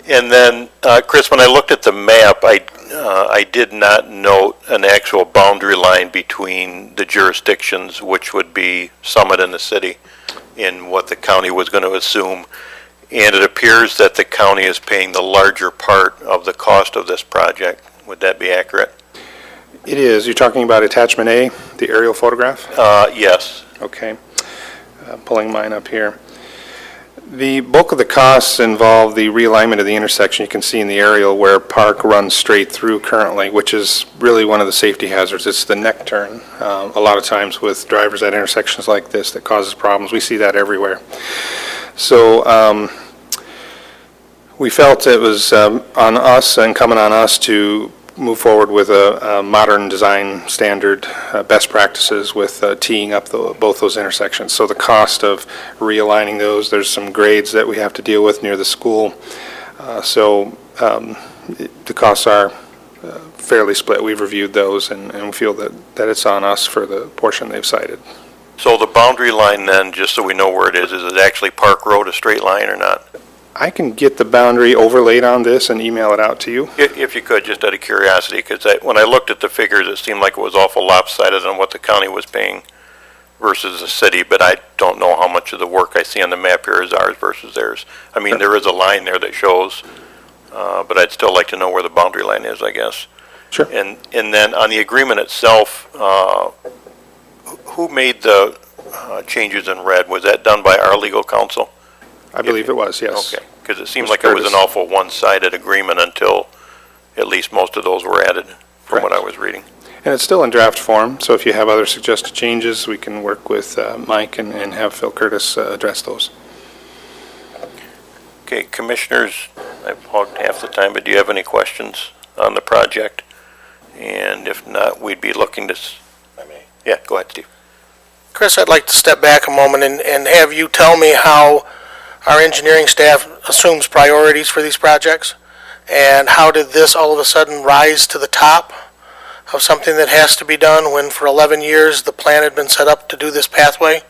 And then, Chris, when I looked at the map, I did not note an actual boundary line between the jurisdictions, which would be Summit and the city, in what the county was going to assume. And it appears that the county is paying the larger part of the cost of this project. Would that be accurate? It is. You're talking about attachment A, the aerial photograph? Yes. Okay. Pulling mine up here. The bulk of the costs involve the realignment of the intersection. You can see in the aerial where Park runs straight through currently, which is really one of the safety hazards. It's the neck turn. A lot of times with drivers at intersections like this that causes problems. We see that everywhere. So we felt it was on us, incumbent on us, to move forward with a modern design standard, best practices with teeing up both those intersections. So the cost of realigning those, there's some grades that we have to deal with near the school. The costs are fairly split. We've reviewed those and we feel that it's on us for the portion they've cited. So the boundary line then, just so we know where it is it actually Park Road, a straight line or not? I can get the boundary overlaid on this and email it out to you. If you could, just out of curiosity, because when I looked at the figures, it seemed like it was awful lopsided on what the county was paying versus the city, but I don't know how much of the work I see on the map here is ours versus theirs. I mean, there is a line there that shows, but I'd still like to know where the boundary line is, I guess. Sure. And then on the agreement itself, who made the changes in red? Was that done by our legal counsel? I believe it was, yes. Okay, because it seemed Mr. like it was an Curtis. awful one-sided agreement until at least most of those were added from what I was reading. And it's still in draft form, so if you have other suggested changes, we can work with Mike and have Phil Curtis address those. Okay, commissioners, I've hogged half the time, but do you have any questions on the project? And if not, we'd be looking to, yeah, go ahead, Steve. Chris, I'd like to step back a moment and have you tell me how our engineering staff assumes priorities for these projects, and how did this all of a sudden rise to the top of something that has to be done when for 11 years the plan had been set up to do this pathway?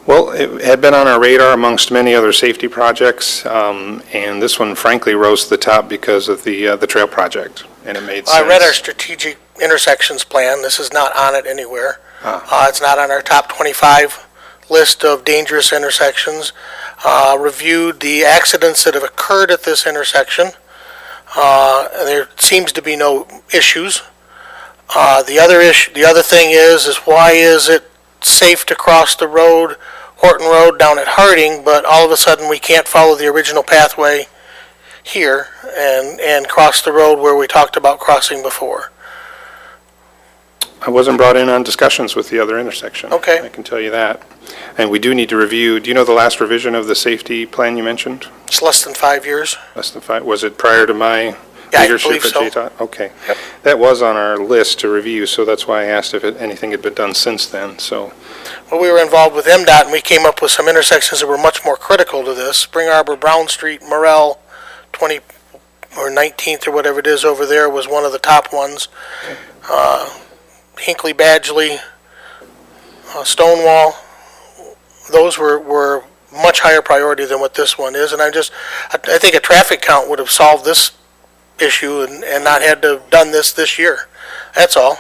Well, it had been on our radar amongst many other safety projects, and this one frankly rose to the top because of the trail project, and it made sense. I read our strategic intersections plan. This is not on it anywhere. It's not on our top 25 list of dangerous intersections. Reviewed the accidents that have occurred at this intersection. There seems to be no issues. The other thing is why is it safe to cross the road, Horton Road down at Harding, but all of a sudden we can't follow the original pathway here and cross the road where we talked about crossing before? I wasn't brought in on discussions with the other intersection. Okay. I can tell you that. And we do need to review, do you know the last revision of the safety plan you mentioned? It's less than 5 years. Less than 5, was it prior to my Yeah, I leadership believe at so. JTOT? Okay. Yep. That was on our list to review, so that's why I asked if anything had been done since then, so. Well, we were involved with MDOT, and we came up with some intersections that were much more critical to this. Spring Arbor, Brown Street, Morel, 20 or 19th or whatever it is over there was one of the top ones. Hinckley, Badgley, Stonewall, those were much higher priority than what this one is. And I think a traffic count would have solved this issue and not had to have done this year. That's all.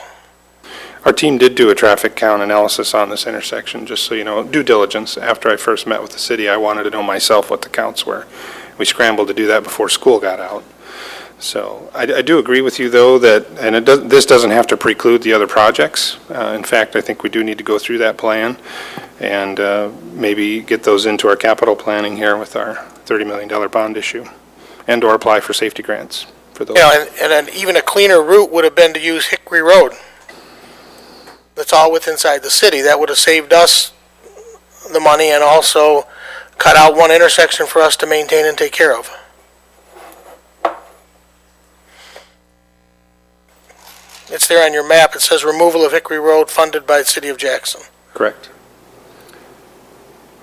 Our team did do a traffic count analysis on this intersection, just so you know, due diligence. After I first met with the city, I wanted to know myself what the counts were. We scrambled to do that before school got out. So I do agree with you, though, that, and this doesn't have to preclude the other projects. In fact, I think we do need to go through that plan and maybe get those into our capital planning here with our $30 million bond issue, and or apply for safety grants for those. Yeah, and even a cleaner route would have been to use Hickory Road. That's all within inside the city. That would have saved us the money and also cut out one intersection for us to maintain and take care of. It's there on your map. It says removal of Hickory Road funded by the city of Jackson. Correct.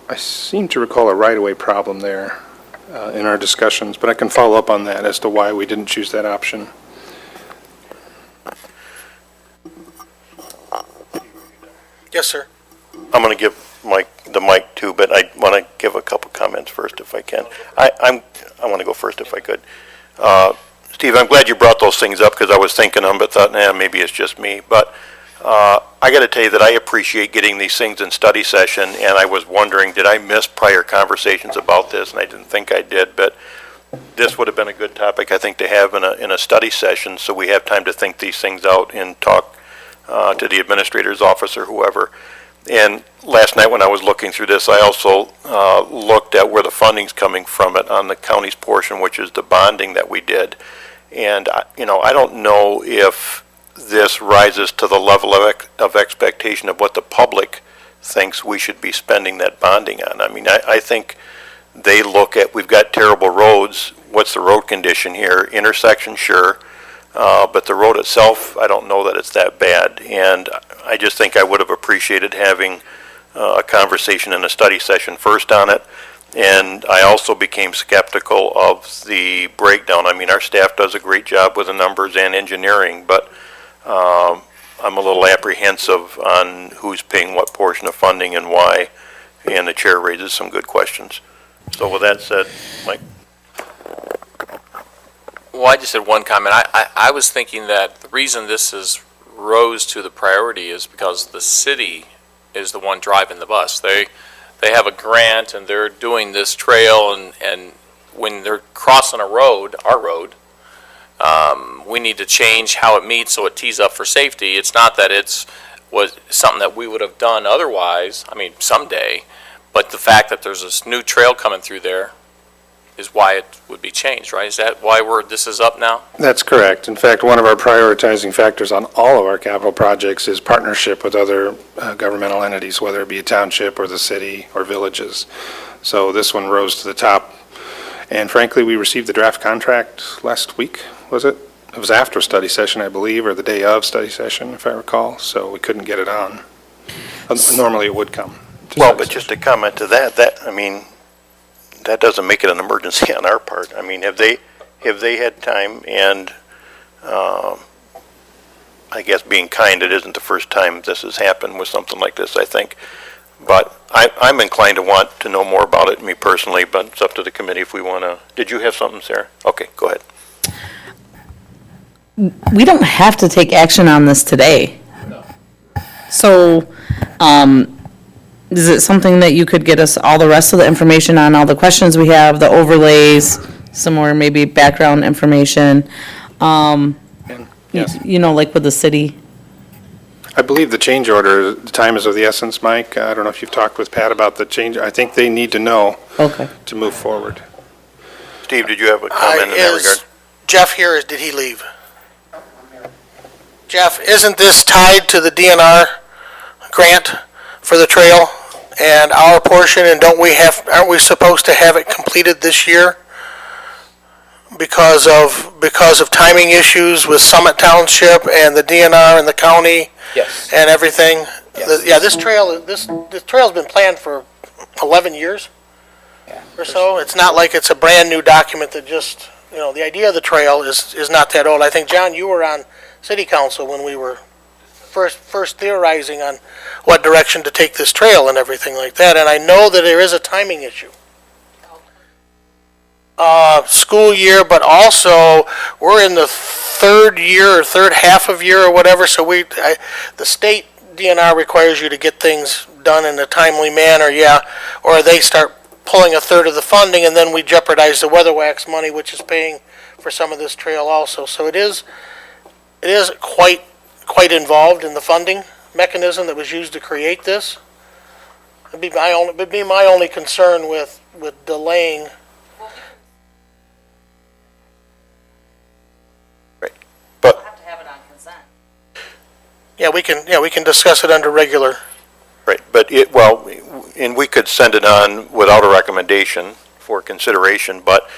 I seem to recall a right-of-way problem there in our discussions, but I can follow up on that as to why we didn't choose that option. Yes, sir. I'm going to give Mike the mic too, but I want to give a couple comments first if I can. I want to go first if I could. Steve, I'm glad you brought those things up because I was thinking of them, but thought, maybe it's just me. But I got to tell you that I appreciate getting these things in study session, and I was wondering, did I miss prior conversations about this? And I didn't think I did, but this would have been a good topic, I think, to have in a study session so we have time to think these things out and talk to the administrator's office or whoever. And last night when I was looking through this, I also looked at where the funding's coming from it on the county's portion, which is the bonding that we did. And, I don't know if this rises to the level of expectation of what the public thinks we should be spending that bonding on. I mean, I think they look at, we've got terrible roads, what's the road condition here? Intersection, sure, but the road itself, I don't know that it's that bad. And I just think I would have appreciated having a conversation in a study session first on it. And I also became skeptical of the breakdown. I mean, our staff does a great job with the numbers and engineering, but I'm a little apprehensive on who's paying what portion of funding and why, and the chair raises some good questions. So with that said, Mike. Well, I just had one comment. I was thinking that the reason this rose to the priority is because the city is the one driving the bus. They have a grant and they're doing this trail, and when they're crossing a road, our road, we need to change how it meets so it tees up for safety. It's not that was something that we would have done otherwise, I mean, someday, but the fact that there's this new trail coming through there is why it would be changed, right? Is that why this is up now? That's correct. In fact, one of our prioritizing factors on all of our capital projects is partnership with other governmental entities, whether it be a township or the city or villages. So this one rose to the top. And frankly, we received the draft contract last week, was it? It was after study session, I believe, or the day of study session, if I recall, so we couldn't get it on. Normally it would come. Well, but just to comment to that that doesn't make it an emergency on our part. I mean, have they had time and, I guess being kind, it isn't the first time this has happened with something like this, I think. But I'm inclined to want to know more about it, me personally, but it's up to the committee if we want to. Did you have something, Sarah? Okay, go ahead. We don't have to take action on this today. So, is it something that you could get us all the rest of the information on, all the questions we have, the overlays, some more maybe background information? Yes. You know, like with the city? I believe the change order, the time is of the essence, Mike. I don't know if you've talked with Pat about the change. I think they need to know Okay. to move forward. Steve, did you have a comment in that regard? Is Jeff here, or did he leave? Jeff, isn't this tied to the DNR grant for the trail and our portion, and aren't we supposed to have it completed this year? Because of timing issues with Summit Township and the DNR and the county Yes. and everything? Yes. Yeah, this trail's been planned for 11 years Yeah. or so. It's not like it's a brand-new document that just, the idea of the trail is not that old. I think, John, you were on city council when we were first theorizing on what direction to take this trail and everything like that, and I know that there is a timing issue. School year, but also we're in the third year or third half of year or whatever, so the state DNR requires you to get things done in a timely manner, or they start pulling a third of the funding, and then we jeopardize the weather wax money, which is paying for some of this trail also. So it is quite involved in the funding mechanism that was used to create this. It'd be my only concern with delaying. But Have to have it on consent. Yeah, we can discuss it under regular. right, but and we could send it on without a recommendation for consideration, but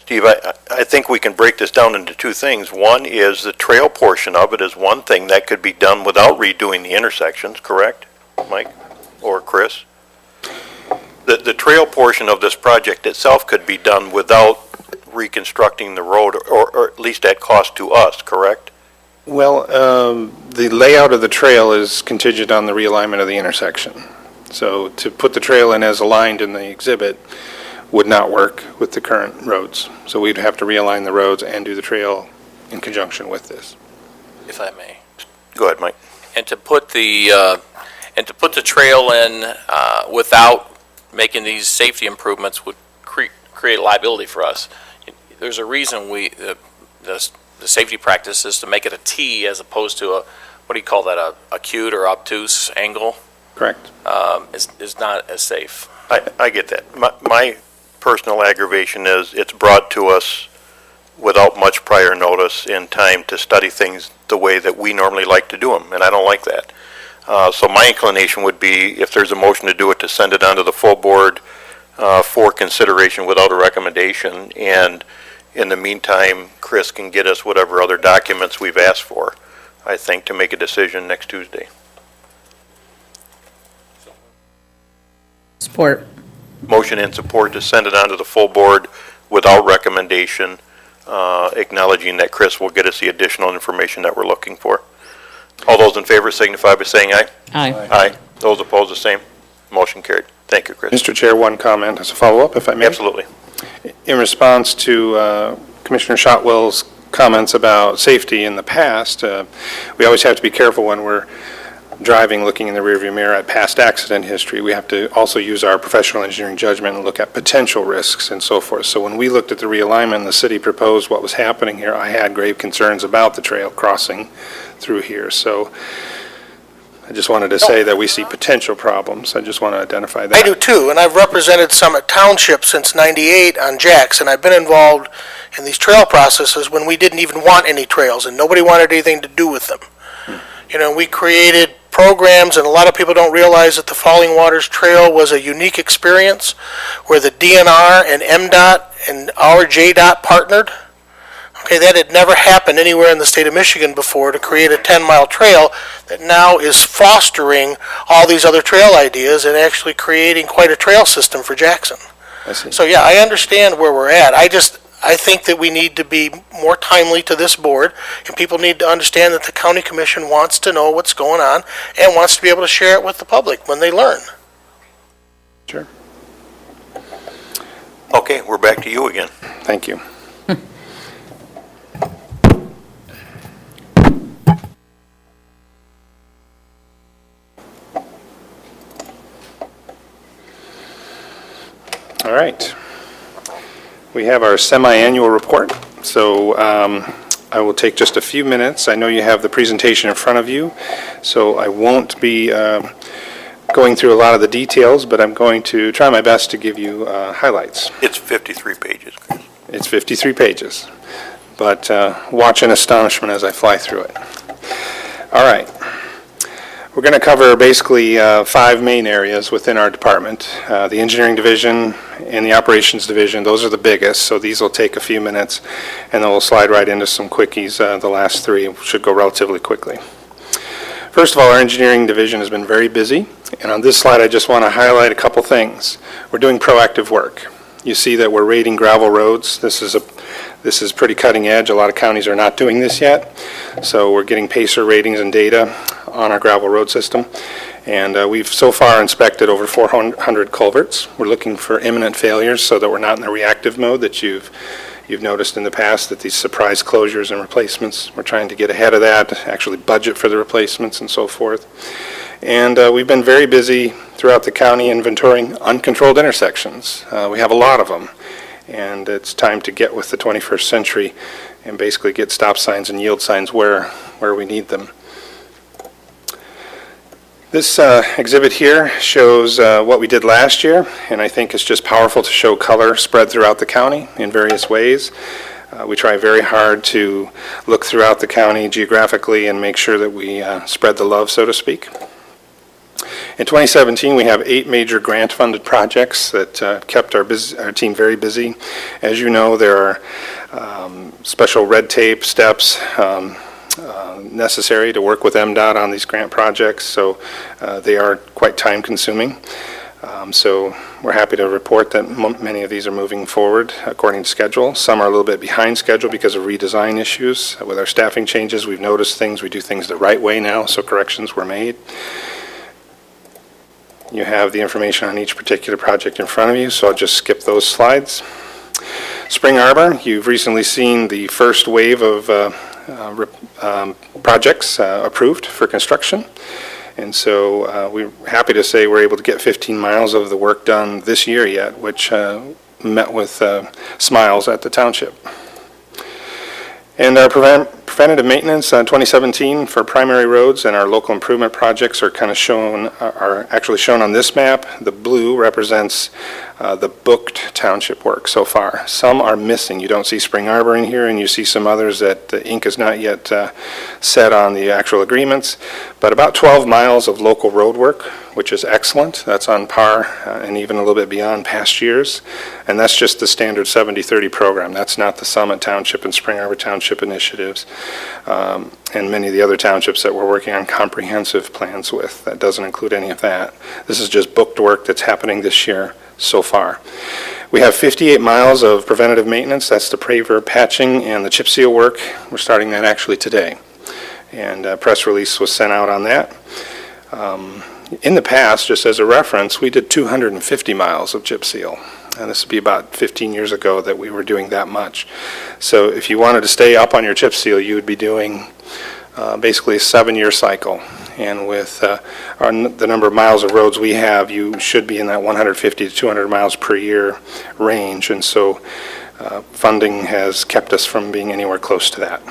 Steve, I think we can break this down into two things. One is the trail portion of it is one thing that could be done without redoing the intersections, correct, Mike or Chris? The trail portion of this project itself could be done without reconstructing the road, or at least at cost to us, correct? Well, the layout of the trail is contingent on the realignment of the intersection. So to put the trail in as aligned in the exhibit would not work with the current roads. So we'd have to realign the roads and do the trail in conjunction with this. If I may. Go ahead, Mike. And to put the trail in without making these safety improvements would create liability for us. There's a reason the safety practice is to make it a T as opposed to what do you call that, a acute or obtuse angle, Correct. is not as safe. I get that. My personal aggravation is it's brought to us without much prior notice in time to study things the way that we normally like to do them, and I don't like that. So my inclination would be, if there's a motion to do it, to send it on to the full board for consideration without a recommendation, and in the meantime, Chris can get us whatever other documents we've asked for, I think, to make a decision next Tuesday. Support. Motion and support to send it on to the full board without recommendation, acknowledging that Chris will get us the additional information that we're looking for. All those in favor signify by saying aye. Aye. Aye. Those opposed, the same. Motion carried. Thank you, Chris. Mr. Chair, one comment as a follow-up, if I may. Absolutely. In response to Commissioner Shotwell's comments about safety in the past, we always have to be careful when we're driving, looking in the rearview mirror at past accident history. We have to also use our professional engineering judgment and look at potential risks and so forth. So when we looked at the realignment and the city proposed what was happening here, I had grave concerns about the trail crossing through here. So I just wanted to say that we see potential problems. I just want to identify that. I do too, and I've represented Summit Township since '98 on Jackson. I've been involved in these trail processes when we didn't even want any trails and nobody wanted anything to do with them. We created programs, and a lot of people don't realize that the Falling Waters Trail was a unique experience where the DNR and MDOT and our JDOT partnered. Okay, that had never happened anywhere in the state of Michigan before, to create a 10-mile trail that now is fostering all these other trail ideas and actually creating quite a trail system for Jackson. I see. So yeah, I understand where we're at. I think that we need to be more timely to this board, and people need to understand that the county commission wants to know what's going on and wants to be able to share it with the public when they learn. Sure. Okay, we're back to you again. Thank you. All right. We have our semi-annual report, so I will take just a few minutes. I know you have the presentation in front of you, so I won't be going through a lot of the details, but I'm going to try my best to give you highlights. It's 53 pages, Chris. It's 53 pages, but watch in astonishment as I fly through it. All right. We're going to cover basically 5 main areas within our department. The engineering division and the operations division, those are the biggest, so these will take a few minutes, and then we'll slide right into some quickies. The last 3 should go relatively quickly. First of all, our engineering division has been very busy, and on this slide I just want to highlight a couple things. We're doing proactive work. You see that we're rating gravel roads. This is pretty cutting edge. A lot of counties are not doing this yet, so we're getting PACER ratings and data on our gravel road system, and we've so far inspected over 400 culverts. We're looking for imminent failures so that we're not in the reactive mode that you've noticed in the past, that these surprise closures and replacements, we're trying to get ahead of that, actually budget for the replacements and so forth. And we've been very busy throughout the county inventorying uncontrolled intersections. We have a lot of them, and it's time to get with the 21st century and basically get stop signs and yield signs where we need them. This exhibit here shows what we did last year, and I think it's just powerful to show color spread throughout the county in various ways. We try very hard to look throughout the county geographically and make sure that we spread the love, so to speak. In 2017, we have 8 major grant-funded projects that kept our team very busy. As you know, there are special red tape steps necessary to work with MDOT on these grant projects, so they are quite time-consuming. So we're happy to report that many of these are moving forward according to schedule. Some are a little bit behind schedule because of redesign issues. With our staffing changes, we've noticed we do things the right way now, so corrections were made. You have the information on each particular project in front of you, so I'll just skip those slides. Spring Arbor, you've recently seen the first wave of projects approved for construction. And so we're happy to say we're able to get 15 miles of the work done this year yet, which met with smiles at the township. And our preventative maintenance 2017 for primary roads and our local improvement projects are actually shown on this map. The blue represents the booked township work so far. Some are missing. You don't see Spring Arbor in here, and you see some others that the ink is not yet set on the actual agreements. But about 12 miles of local road work, which is excellent. That's on par and even a little bit beyond past years. And that's just the standard 70-30 program. That's not the Summit Township and Spring Arbor Township initiatives and many of the other townships that we're working on comprehensive plans with. That doesn't include any of that. This is just booked work that's happening this year so far. We have 58 miles of preventative maintenance. That's the paver patching and the chip seal work. We're starting that actually today. And a press release was sent out on that. In the past, just as a reference, we did 250 miles of chip seal. And this would be about 15 years ago that we were doing that much. So if you wanted to stay up on your chip seal, you would be doing basically a 7-year cycle. And with the number of miles of roads we have, you should be in that 150 to 200 miles per year range. And so funding has kept us from being anywhere close to that.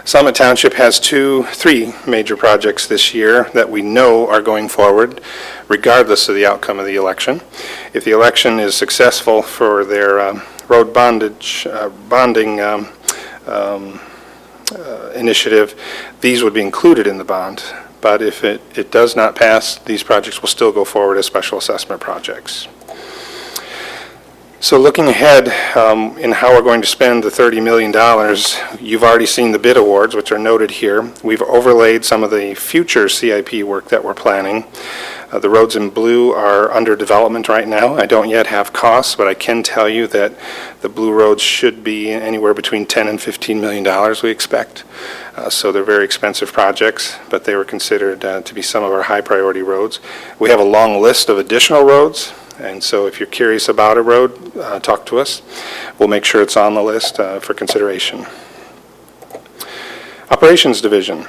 Summit Township has 3 major projects this year that we know are going forward, regardless of the outcome of the election. If the election is successful for their road bonding initiative, these would be included in the bond. But if it does not pass, these projects will still go forward as special assessment projects. So looking ahead in how we're going to spend the $30 million, you've already seen the bid awards, which are noted here. We've overlaid some of the future CIP work that we're planning. The roads in blue are under development right now. I don't yet have costs, but I can tell you that the blue roads should be anywhere between $10 and $15 million, we expect. So they're very expensive projects, but they were considered to be some of our high priority roads. We have a long list of additional roads, and so if you're curious about a road, talk to us. We'll make sure it's on the list for consideration. Operations Division.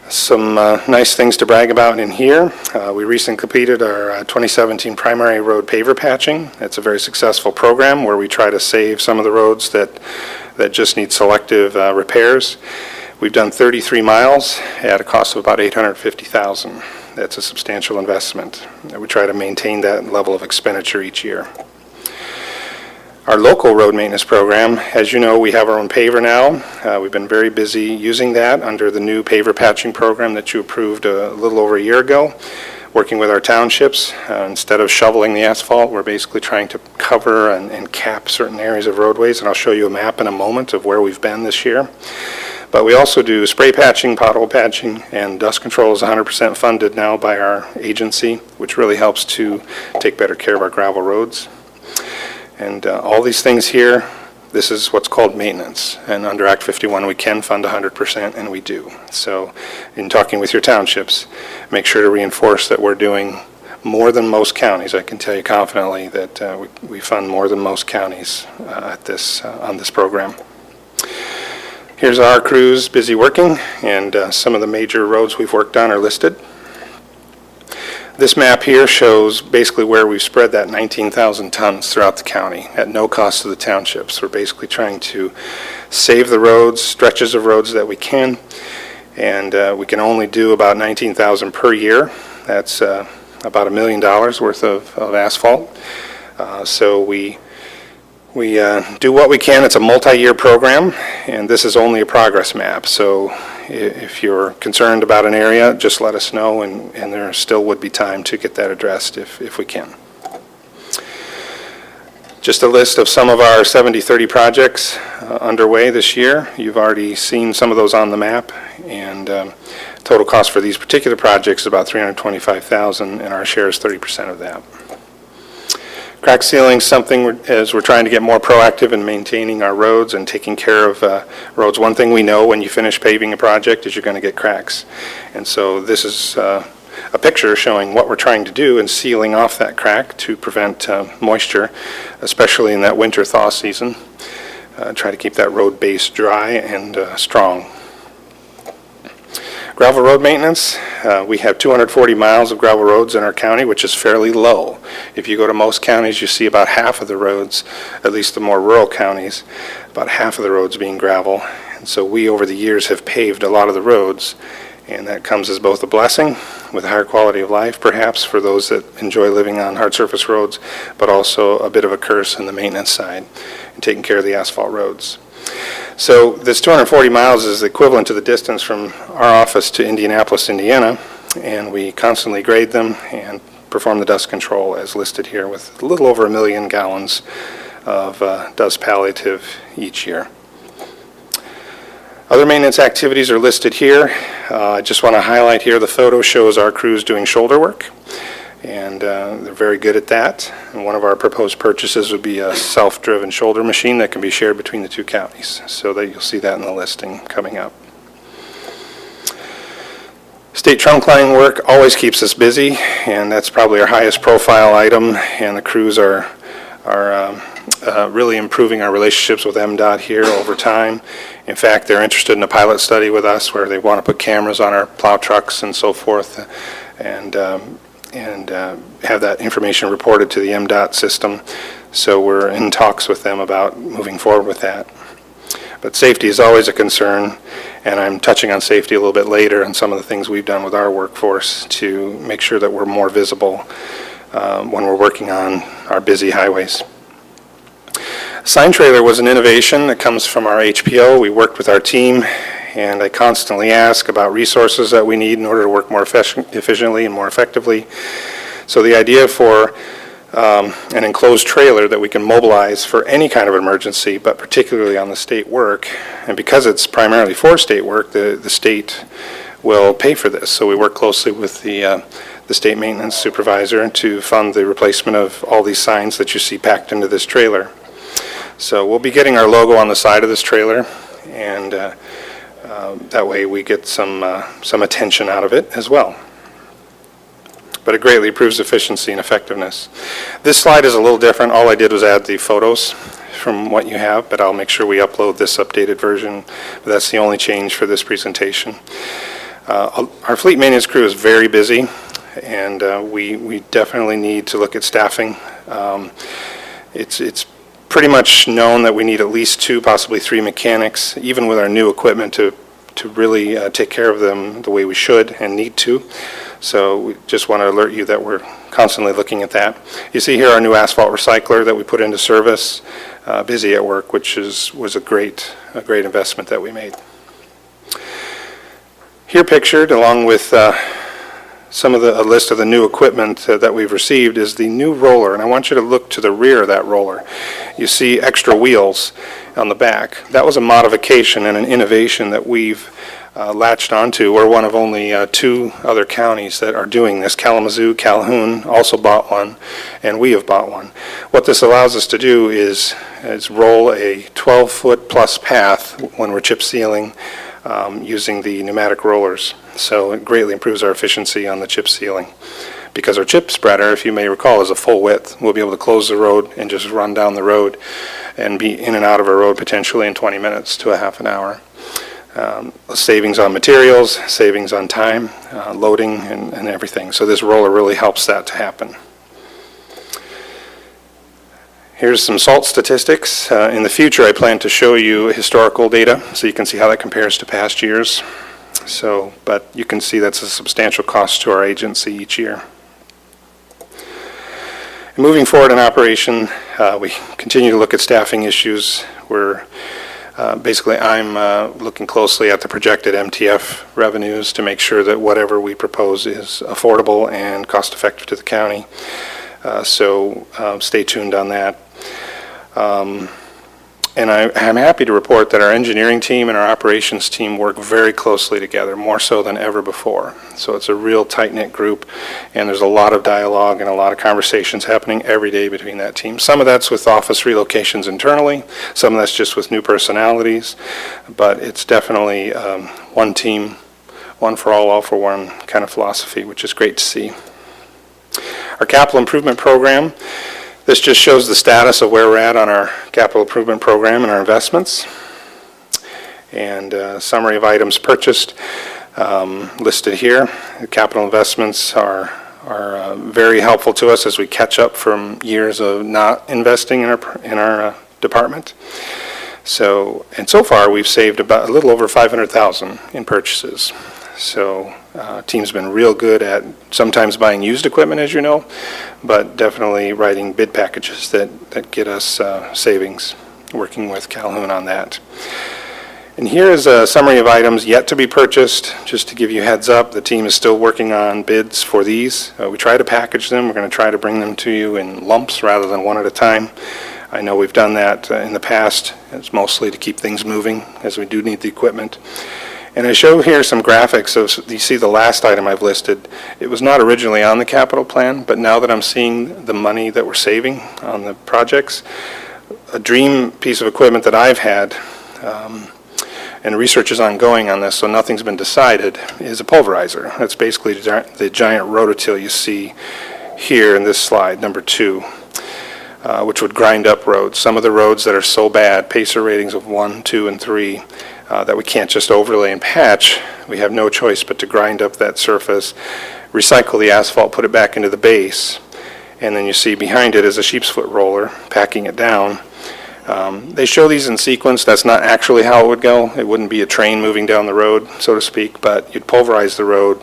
Some nice things to brag about in here. We recently completed our 2017 primary road paver patching. It's a very successful program where we try to save some of the roads that just need selective repairs. We've done 33 miles at a cost of about $850,000. That's a substantial investment. We try to maintain that level of expenditure each year. Our local road maintenance program, as you know, we have our own paver now. We've been very busy using that under the new paver patching program that you approved a little over a year ago. Working with our townships, instead of shoveling the asphalt, we're basically trying to cover and cap certain areas of roadways, and I'll show you a map in a moment of where we've been this year. But we also do spray patching, pothole patching, and dust control is 100% funded now by our agency, which really helps to take better care of our gravel roads. And all these things here, this is what's called maintenance. And under Act 51, we can fund 100%, and we do. So in talking with your townships, make sure to reinforce that we're doing more than most counties. I can tell you confidently that we fund more than most counties on this program. Here's our crews busy working, and some of the major roads we've worked on are listed. This map here shows basically where we've spread that 19,000 tons throughout the county at no cost to the townships. We're basically trying to save the roads, stretches of roads that we can, and we can only do about 19,000 per year. That's about $1 million worth of asphalt. So we do what we can. It's a multi-year program, and this is only a progress map. So if you're concerned about an area, just let us know, and there still would be time to get that addressed if we can. Just a list of some of our 70-30 projects underway this year. You've already seen some of those on the map, and total cost for these particular projects is about $325,000, and our share is 30% of that. Crack sealing is something as we're trying to get more proactive in maintaining our roads and taking care of roads. One thing we know when you finish paving a project is you're going to get cracks. And so this is a picture showing what we're trying to do in sealing off that crack to prevent moisture, especially in that winter thaw season. Try to keep that road base dry and strong. Gravel road maintenance, we have 240 miles of gravel roads in our county, which is fairly low. If you go to most counties, you see about half of the roads, at least the more rural counties, about half of the roads being gravel. And so we, over the years, have paved a lot of the roads, and that comes as both a blessing with a higher quality of life, perhaps, for those that enjoy living on hard surface roads, but also a bit of a curse on the maintenance side and taking care of the asphalt roads. So this 240 miles is equivalent to the distance from our office to Indianapolis, Indiana, and we constantly grade them and perform the dust control as listed here with a little over 1 million gallons of dust palliative each year. Other maintenance activities are listed here. I just want to highlight here the photo shows our crews doing shoulder work, and they're very good at that. And one of our proposed purchases would be a self-driven shoulder machine that can be shared between the two counties, so that you'll see that in the listing coming up. State trunk line work always keeps us busy, and that's probably our highest profile item, and the crews are really improving our relationships with MDOT here over time. In fact, they're interested in a pilot study with us where they want to put cameras on our plow trucks and so forth, and have that information reported to the MDOT system. So we're in talks with them about moving forward with that. But safety is always a concern, and I'm touching on safety a little bit later and some of the things we've done with our workforce to make sure that we're more visible when we're working on our busy highways. Sign trailer was an innovation that comes from our HPO. We worked with our team, and I constantly ask about resources that we need in order to work more efficiently and more effectively. So the idea for an enclosed trailer that we can mobilize for any kind of emergency, but particularly on the state work. And because it's primarily for state work, the state will pay for this. So we work closely with the state maintenance supervisor to fund the replacement of all these signs that you see packed into this trailer. So we'll be getting our logo on the side of this trailer, and that way we get some attention out of it as well. But it greatly improves efficiency and effectiveness. This slide is a little different. All I did was add the photos from what you have, but I'll make sure we upload this updated version. But that's the only change for this presentation. Our fleet maintenance crew is very busy, and we definitely need to look at staffing. It's pretty much known that we need at least 2, possibly 3 mechanics, even with our new equipment, to really take care of them the way we should and need to. So we just want to alert you that we're constantly looking at that. You see here our new asphalt recycler that we put into service, busy at work, which was a great investment that we made. Here pictured, along with a list of the new equipment that we've received, is the new roller, and I want you to look to the rear of that roller. You see extra wheels on the back. That was a modification and an innovation that we've latched onto. We're one of only 2 other counties that are doing this. Kalamazoo, Calhoun also bought one, and we have bought one. What this allows us to do is roll a 12-foot plus path when we're chip sealing using the pneumatic rollers. So it greatly improves our efficiency on the chip sealing. Because our chip spreader, if you may recall, is a full width. We'll be able to close the road and just run down the road and be in and out of a road potentially in 20 minutes to a half an hour. Savings on materials, savings on time, loading, and everything. So this roller really helps that to happen. Here's some salt statistics. In the future, I plan to show you historical data so you can see how that compares to past years. But you can see that's a substantial cost to our agency each year. Moving forward in operation, we continue to look at staffing issues. I'm looking closely at the projected MTF revenues to make sure that whatever we propose is affordable and cost-effective to the county. Stay tuned on that. And I'm happy to report that our engineering team and our operations team work very closely together, more so than ever before. So it's a real tight-knit group, and there's a lot of dialogue and a lot of conversations happening every day between that team. Some of that's with office relocations internally, some of that's just with new personalities, but it's definitely one team, one for all for one kind of philosophy, which is great to see. Our capital improvement program. This just shows the status of where we're at on our capital improvement program and our investments. And summary of items purchased listed here. The capital investments are very helpful to us as we catch up from years of not investing in our department. So far we've saved about a little over $500,000 in purchases. So team's been real good at sometimes buying used equipment, as you know, but definitely writing bid packages that get us savings, working with Calhoun on that. And here is a summary of items yet to be purchased. Just to give you a heads up, the team is still working on bids for these. We try to package them. We're going to try to bring them to you in lumps rather than one at a time. I know we've done that in the past. It's mostly to keep things moving as we do need the equipment. And I show here some graphics of, you see the last item I've listed. It was not originally on the capital plan, but now that I'm seeing the money that we're saving on the projects, a dream piece of equipment that I've had, and research is ongoing on this, so nothing's been decided, is a pulverizer. That's basically the giant rototill you see here in this slide, number 2, which would grind up roads. Some of the roads that are so bad, pacer ratings of 1, 2, and 3, that we can't just overlay and patch. We have no choice but to grind up that surface, recycle the asphalt, put it back into the base, and then you see behind it is a sheep's foot roller packing it down. They show these in sequence. That's not actually how it would go. It wouldn't be a train moving down the road, so to speak, but you'd pulverize the road,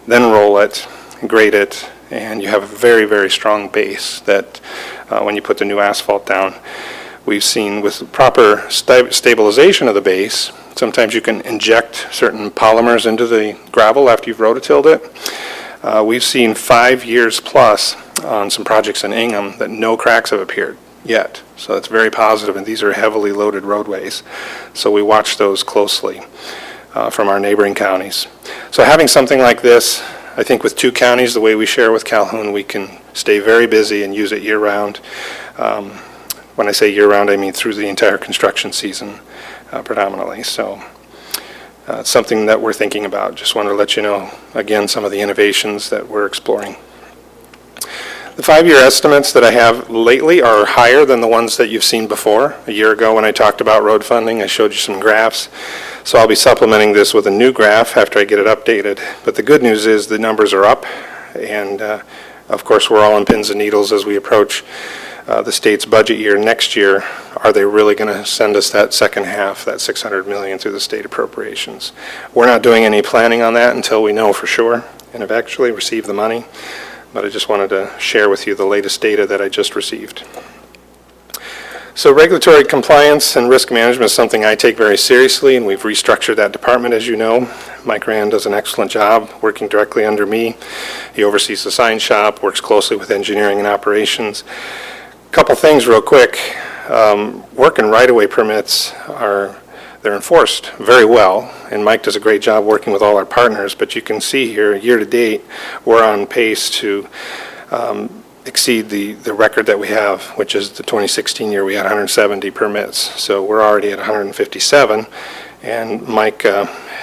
then roll it, grade it, and you have a very, very strong base that when you put the new asphalt down. We've seen with proper stabilization of the base, sometimes you can inject certain polymers into the gravel after you've rototilled it. We've seen 5 years plus on some projects in Ingham that no cracks have appeared yet. So it's very positive, and these are heavily loaded roadways. So we watch those closely from our neighboring counties. So having something like this, I think with 2 counties, the way we share with Calhoun, we can stay very busy and use it year-round. When I say year-round, I mean through the entire construction season predominantly. So it's something that we're thinking about. Just wanted to let you know, again, some of the innovations that we're exploring. The 5-year estimates that I have lately are higher than the ones that you've seen before. A year ago when I talked about road funding, I showed you some graphs. So I'll be supplementing this with a new graph after I get it updated. But the good news is the numbers are up, and of course we're all on pins and needles as we approach the state's budget year next year. Are they really going to send us that second half, that $600 million through the state appropriations? We're not doing any planning on that until we know for sure and have actually received the money. But I just wanted to share with you the latest data that I just received. So regulatory compliance and risk management is something I take very seriously, and we've restructured that department, as you know. Mike Rand does an excellent job working directly under me. He oversees the sign shop, works closely with engineering and operations. A couple things real quick. Work and right-of-way permits they're enforced very well, and Mike does a great job working with all our partners, but you can see here, year to date, we're on pace to exceed the record that we have, which is the 2016 year. We had 170 permits, so we're already at 157, and Mike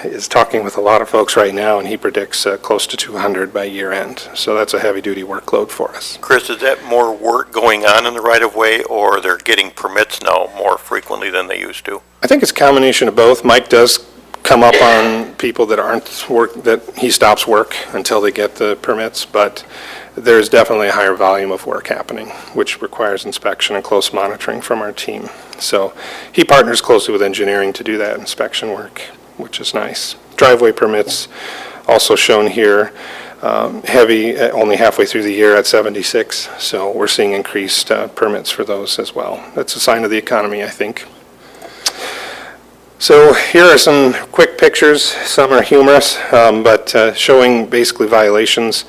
is talking with a lot of folks right now, and he predicts close to 200 by year end, so that's a heavy-duty workload for us. Chris, is that more work going on in the right-of-way, or they're getting permits now more frequently than they used to? I think it's a combination of both. Mike does come up on people that that he stops work until they get the permits, but there's definitely a higher volume of work happening, which requires inspection and close monitoring from our team. So he partners closely with engineering to do that inspection work, which is nice. Driveway permits also shown here, heavy, only halfway through the year at 76, so we're seeing increased permits for those as well. That's a sign of the economy, I think. So here are some quick pictures. Some are humorous, but showing basically violations.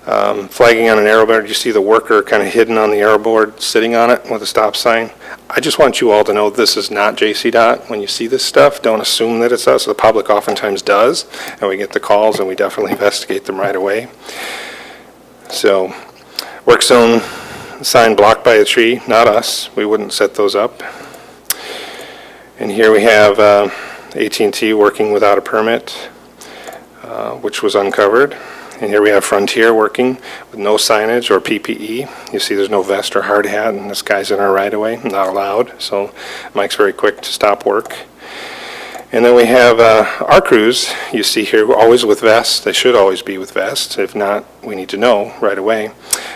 Flagging on an arrow board, you see the worker kind of hidden on the arrow board, sitting on it with a stop sign. I just want you all to know this is not JCDOT. When you see this stuff, don't assume that it's us. The public oftentimes does, and we get the calls, and we definitely investigate them right away. So, work zone sign blocked by a tree, not us. We wouldn't set those up. And here we have AT&T working without a permit, which was uncovered. And here we have Frontier working with no signage or PPE. You see there's no vest or hard hat, and this guy's in our right-of-way, not allowed. So Mike's very quick to stop work. And then we have our crews, you see here, always with vests. They should always be with vests. If not, we need to know right away.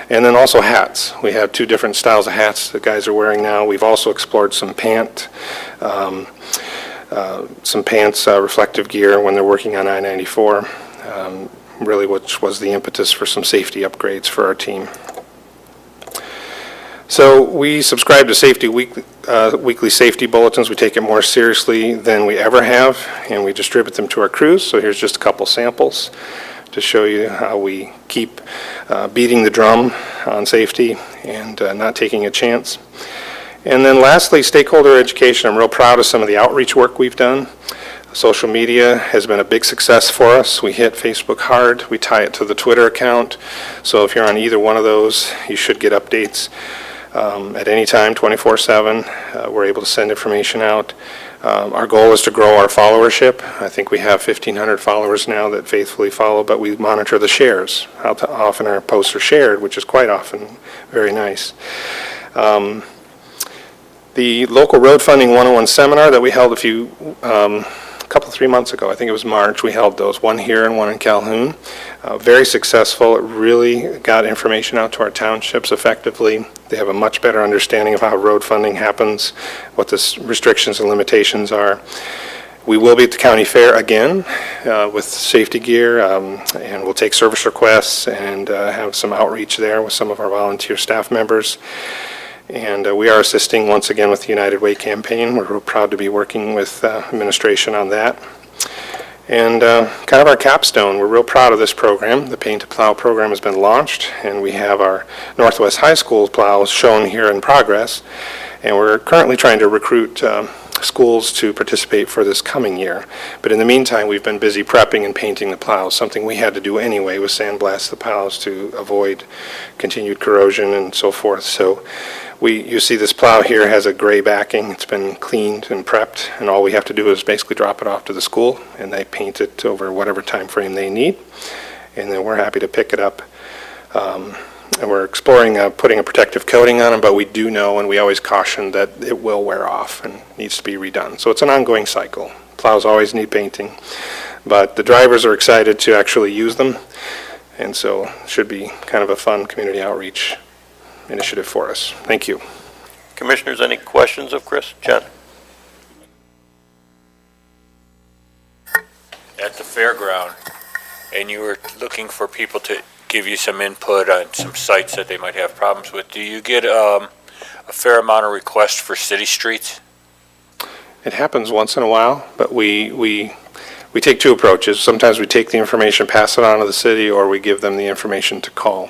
And then also hats. We have 2 different styles of hats the guys are wearing now. We've also explored some pants reflective gear when they're working on I-94. Really, which was the impetus for some safety upgrades for our team. So we subscribe to weekly safety bulletins. We take it more seriously than we ever have, and we distribute them to our crews. So here's just a couple samples to show you how we keep beating the drum on safety and not taking a chance. And then lastly, stakeholder education. I'm real proud of some of the outreach work we've done. Social media has been a big success for us. We hit Facebook hard. We tie it to the Twitter account. So if you're on either one of those, you should get updates at any time, 24/7. We're able to send information out. Our goal is to grow our followership. I think we have 1,500 followers now that faithfully follow, but we monitor the shares, how often our posts are shared, which is quite often very nice. The local road funding 101 seminar that we held a couple, 3 months ago, I think it was March, we held those, one here and one in Calhoun. Very successful. It really got information out to our townships effectively. They have a much better understanding of how road funding happens, what the restrictions and limitations are. We will be at the county fair again with safety gear, and we'll take service requests and have some outreach there with some of our volunteer staff members. And we are assisting once again with the United Way campaign. We're real proud to be working with administration on that. And kind of our capstone, we're real proud of this program. The Paint to Plow program has been launched, and we have our Northwest High School plows shown here in progress. And we're currently trying to recruit schools to participate for this coming year. But in the meantime, we've been busy prepping and painting the plows. Something we had to do anyway was sandblast the plows to avoid continued corrosion and so forth. So you see this plow here has a gray backing. It's been cleaned and prepped, and all we have to do is basically drop it off to the school, and they paint it over whatever time frame they need. And then we're happy to pick it up. And we're exploring putting a protective coating on them, but we do know, and we always caution, that it will wear off and needs to be redone. So it's an ongoing cycle. Plows always need painting, but the drivers are excited to actually use them, and so it should be kind of a fun community outreach initiative for us. Thank you. Commissioners, any questions of Chris? John? At the fairground, and you were looking for people to give you some input on some sites that they might have problems with, do you get a fair amount of requests for city streets? It happens once in a while, but we take two approaches. Sometimes we take the information, pass it on to the city, or we give them the information to call.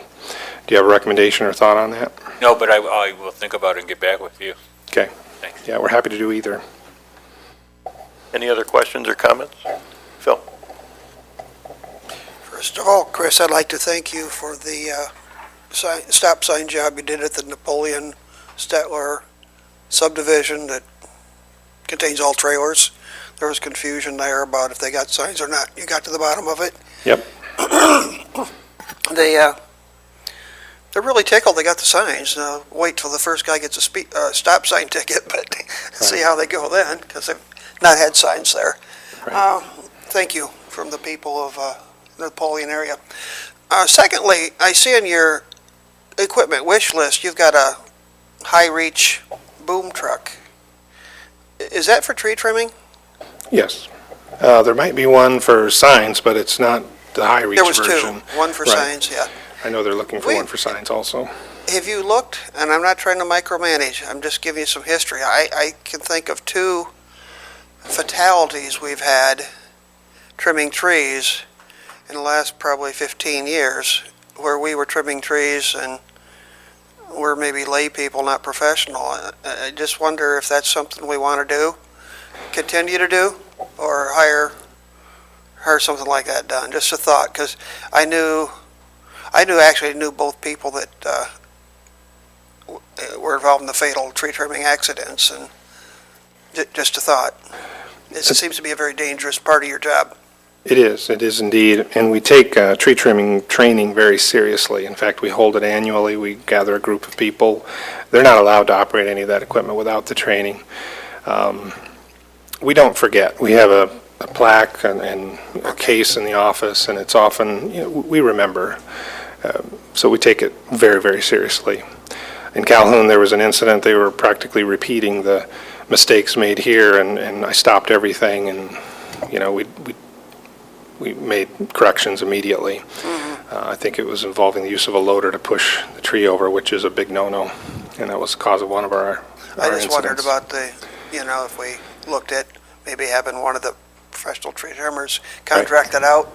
Do you have a recommendation or thought on that? No, but I will think about it and get back with you. Okay. Thanks. Yeah, we're happy to do either. Any other questions or comments? Phil? First of all, Chris, I'd like to thank you for the stop sign job you did at the Napoleon Stetler subdivision that contains all trailers. There was confusion there about if they got signs or not. You got to the bottom of it. Yep. They're really tickled they got the signs. Wait till the first guy gets a stop sign ticket, but see how they go then, because they've not had signs there. Right. Thank you from the people of the Napoleon area. Secondly, I see in your equipment wish list, you've got a high-reach boom truck. Is that for tree trimming? Yes. There might be one for signs, but it's not the high-reach There was version. two, one for Right. signs, yeah. I know they're looking for one for signs also. Have you looked, and I'm not trying to micromanage, I'm just giving you some history. I can think of two fatalities we've had trimming trees in the last probably 15 years, where we were trimming trees and we're maybe lay people, not professional. I just wonder if that's something we want to do, continue to do, or hire something like that done. Just a thought, because I actually knew both people that were involved in the fatal tree trimming accidents, and just a thought. It seems to be a very dangerous part of your job. It is indeed, and we take tree trimming training very seriously. In fact, we hold it annually. We gather a group of people. They're not allowed to operate any of that equipment without the training. We don't forget. We have a plaque and a case in the office, and it's often, we remember. So we take it very, very seriously. In Calhoun, there was an incident. They were practically repeating the mistakes made here, and I stopped everything, and we made corrections immediately. I think it was involving the use of a loader to push the tree over, which is a big no-no, and that was the cause of one of our I just wondered incidents. about if we looked at maybe having one of the professional tree trimmers contract it out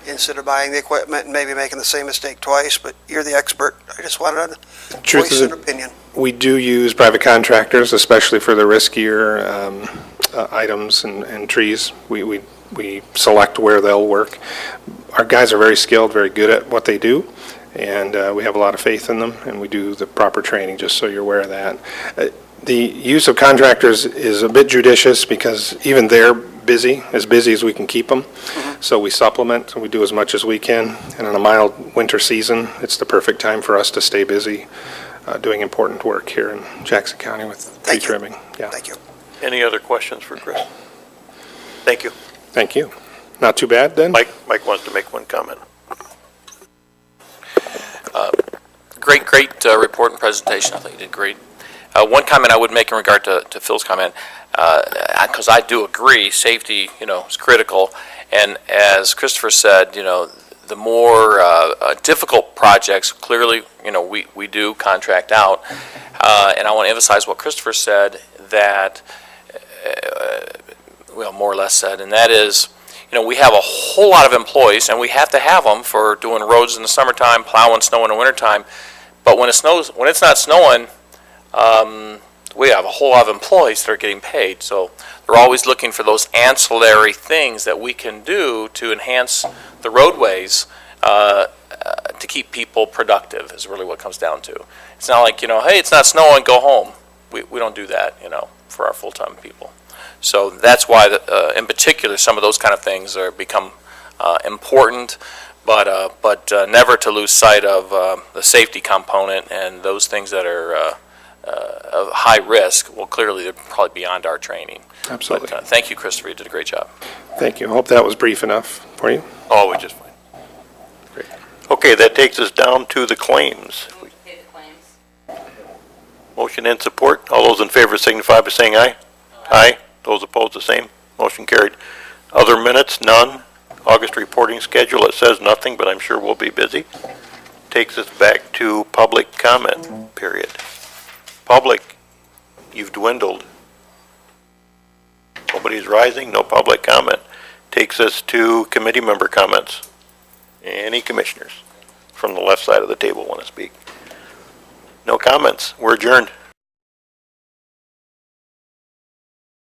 instead of buying the equipment and maybe making the same mistake twice, but you're the expert. I just wanted to Truth voice is, an opinion. we do use private contractors, especially for the riskier items and trees. We select where they'll work. Our guys are very skilled, very good at what they do, and we have a lot of faith in them, and we do the proper training, just so you're aware of that. The use of contractors is a bit judicious because even they're busy as we can keep them. So we supplement, and we do as much as we can. And on a mild winter season, it's the perfect time for us to stay busy doing important work here in Jackson County with tree trimming. Yeah. Thank you. Any other questions for Chris? Thank you. Thank you. Not too bad then? Mike wants to make one comment. Great report and presentation. I think you did great. One comment I would make in regard to Phil's comment, because I do agree, safety, is critical. And as Christopher said, the more difficult projects, clearly, we do contract out. And I want to emphasize what Christopher said, that, more or less said, and that is, we have a whole lot of employees, and we have to have them for doing roads in the summertime, plowing snow in the wintertime. But when it's not snowing, we have a whole lot of employees that are getting paid. So they're always looking for those ancillary things that we can do to enhance the roadways, to keep people productive is really what it comes down to. It's not like, hey, it's not snowing, go home. We don't do that, for our full-time people. So that's why, in particular, some of those kind of things are become important, but never to lose sight of the safety component and those things that are of high risk. Well, clearly, they're probably beyond our training. Absolutely. But thank you, Christopher. You did a great job. Thank you. I hope that was brief enough for you. Oh, we just fine. Great. Okay, that takes us down to the claims. Motion and support. All those in favor signify by saying aye. Aye. Those opposed, the same. Motion carried. Other minutes, none. August reporting schedule, it says nothing, but I'm sure we'll be busy. Takes us back to public comment period. Public, you've dwindled. Nobody's rising, no public comment. Takes us to committee member comments. Any commissioners from the left side of the table want to speak? No comments. We're adjourned.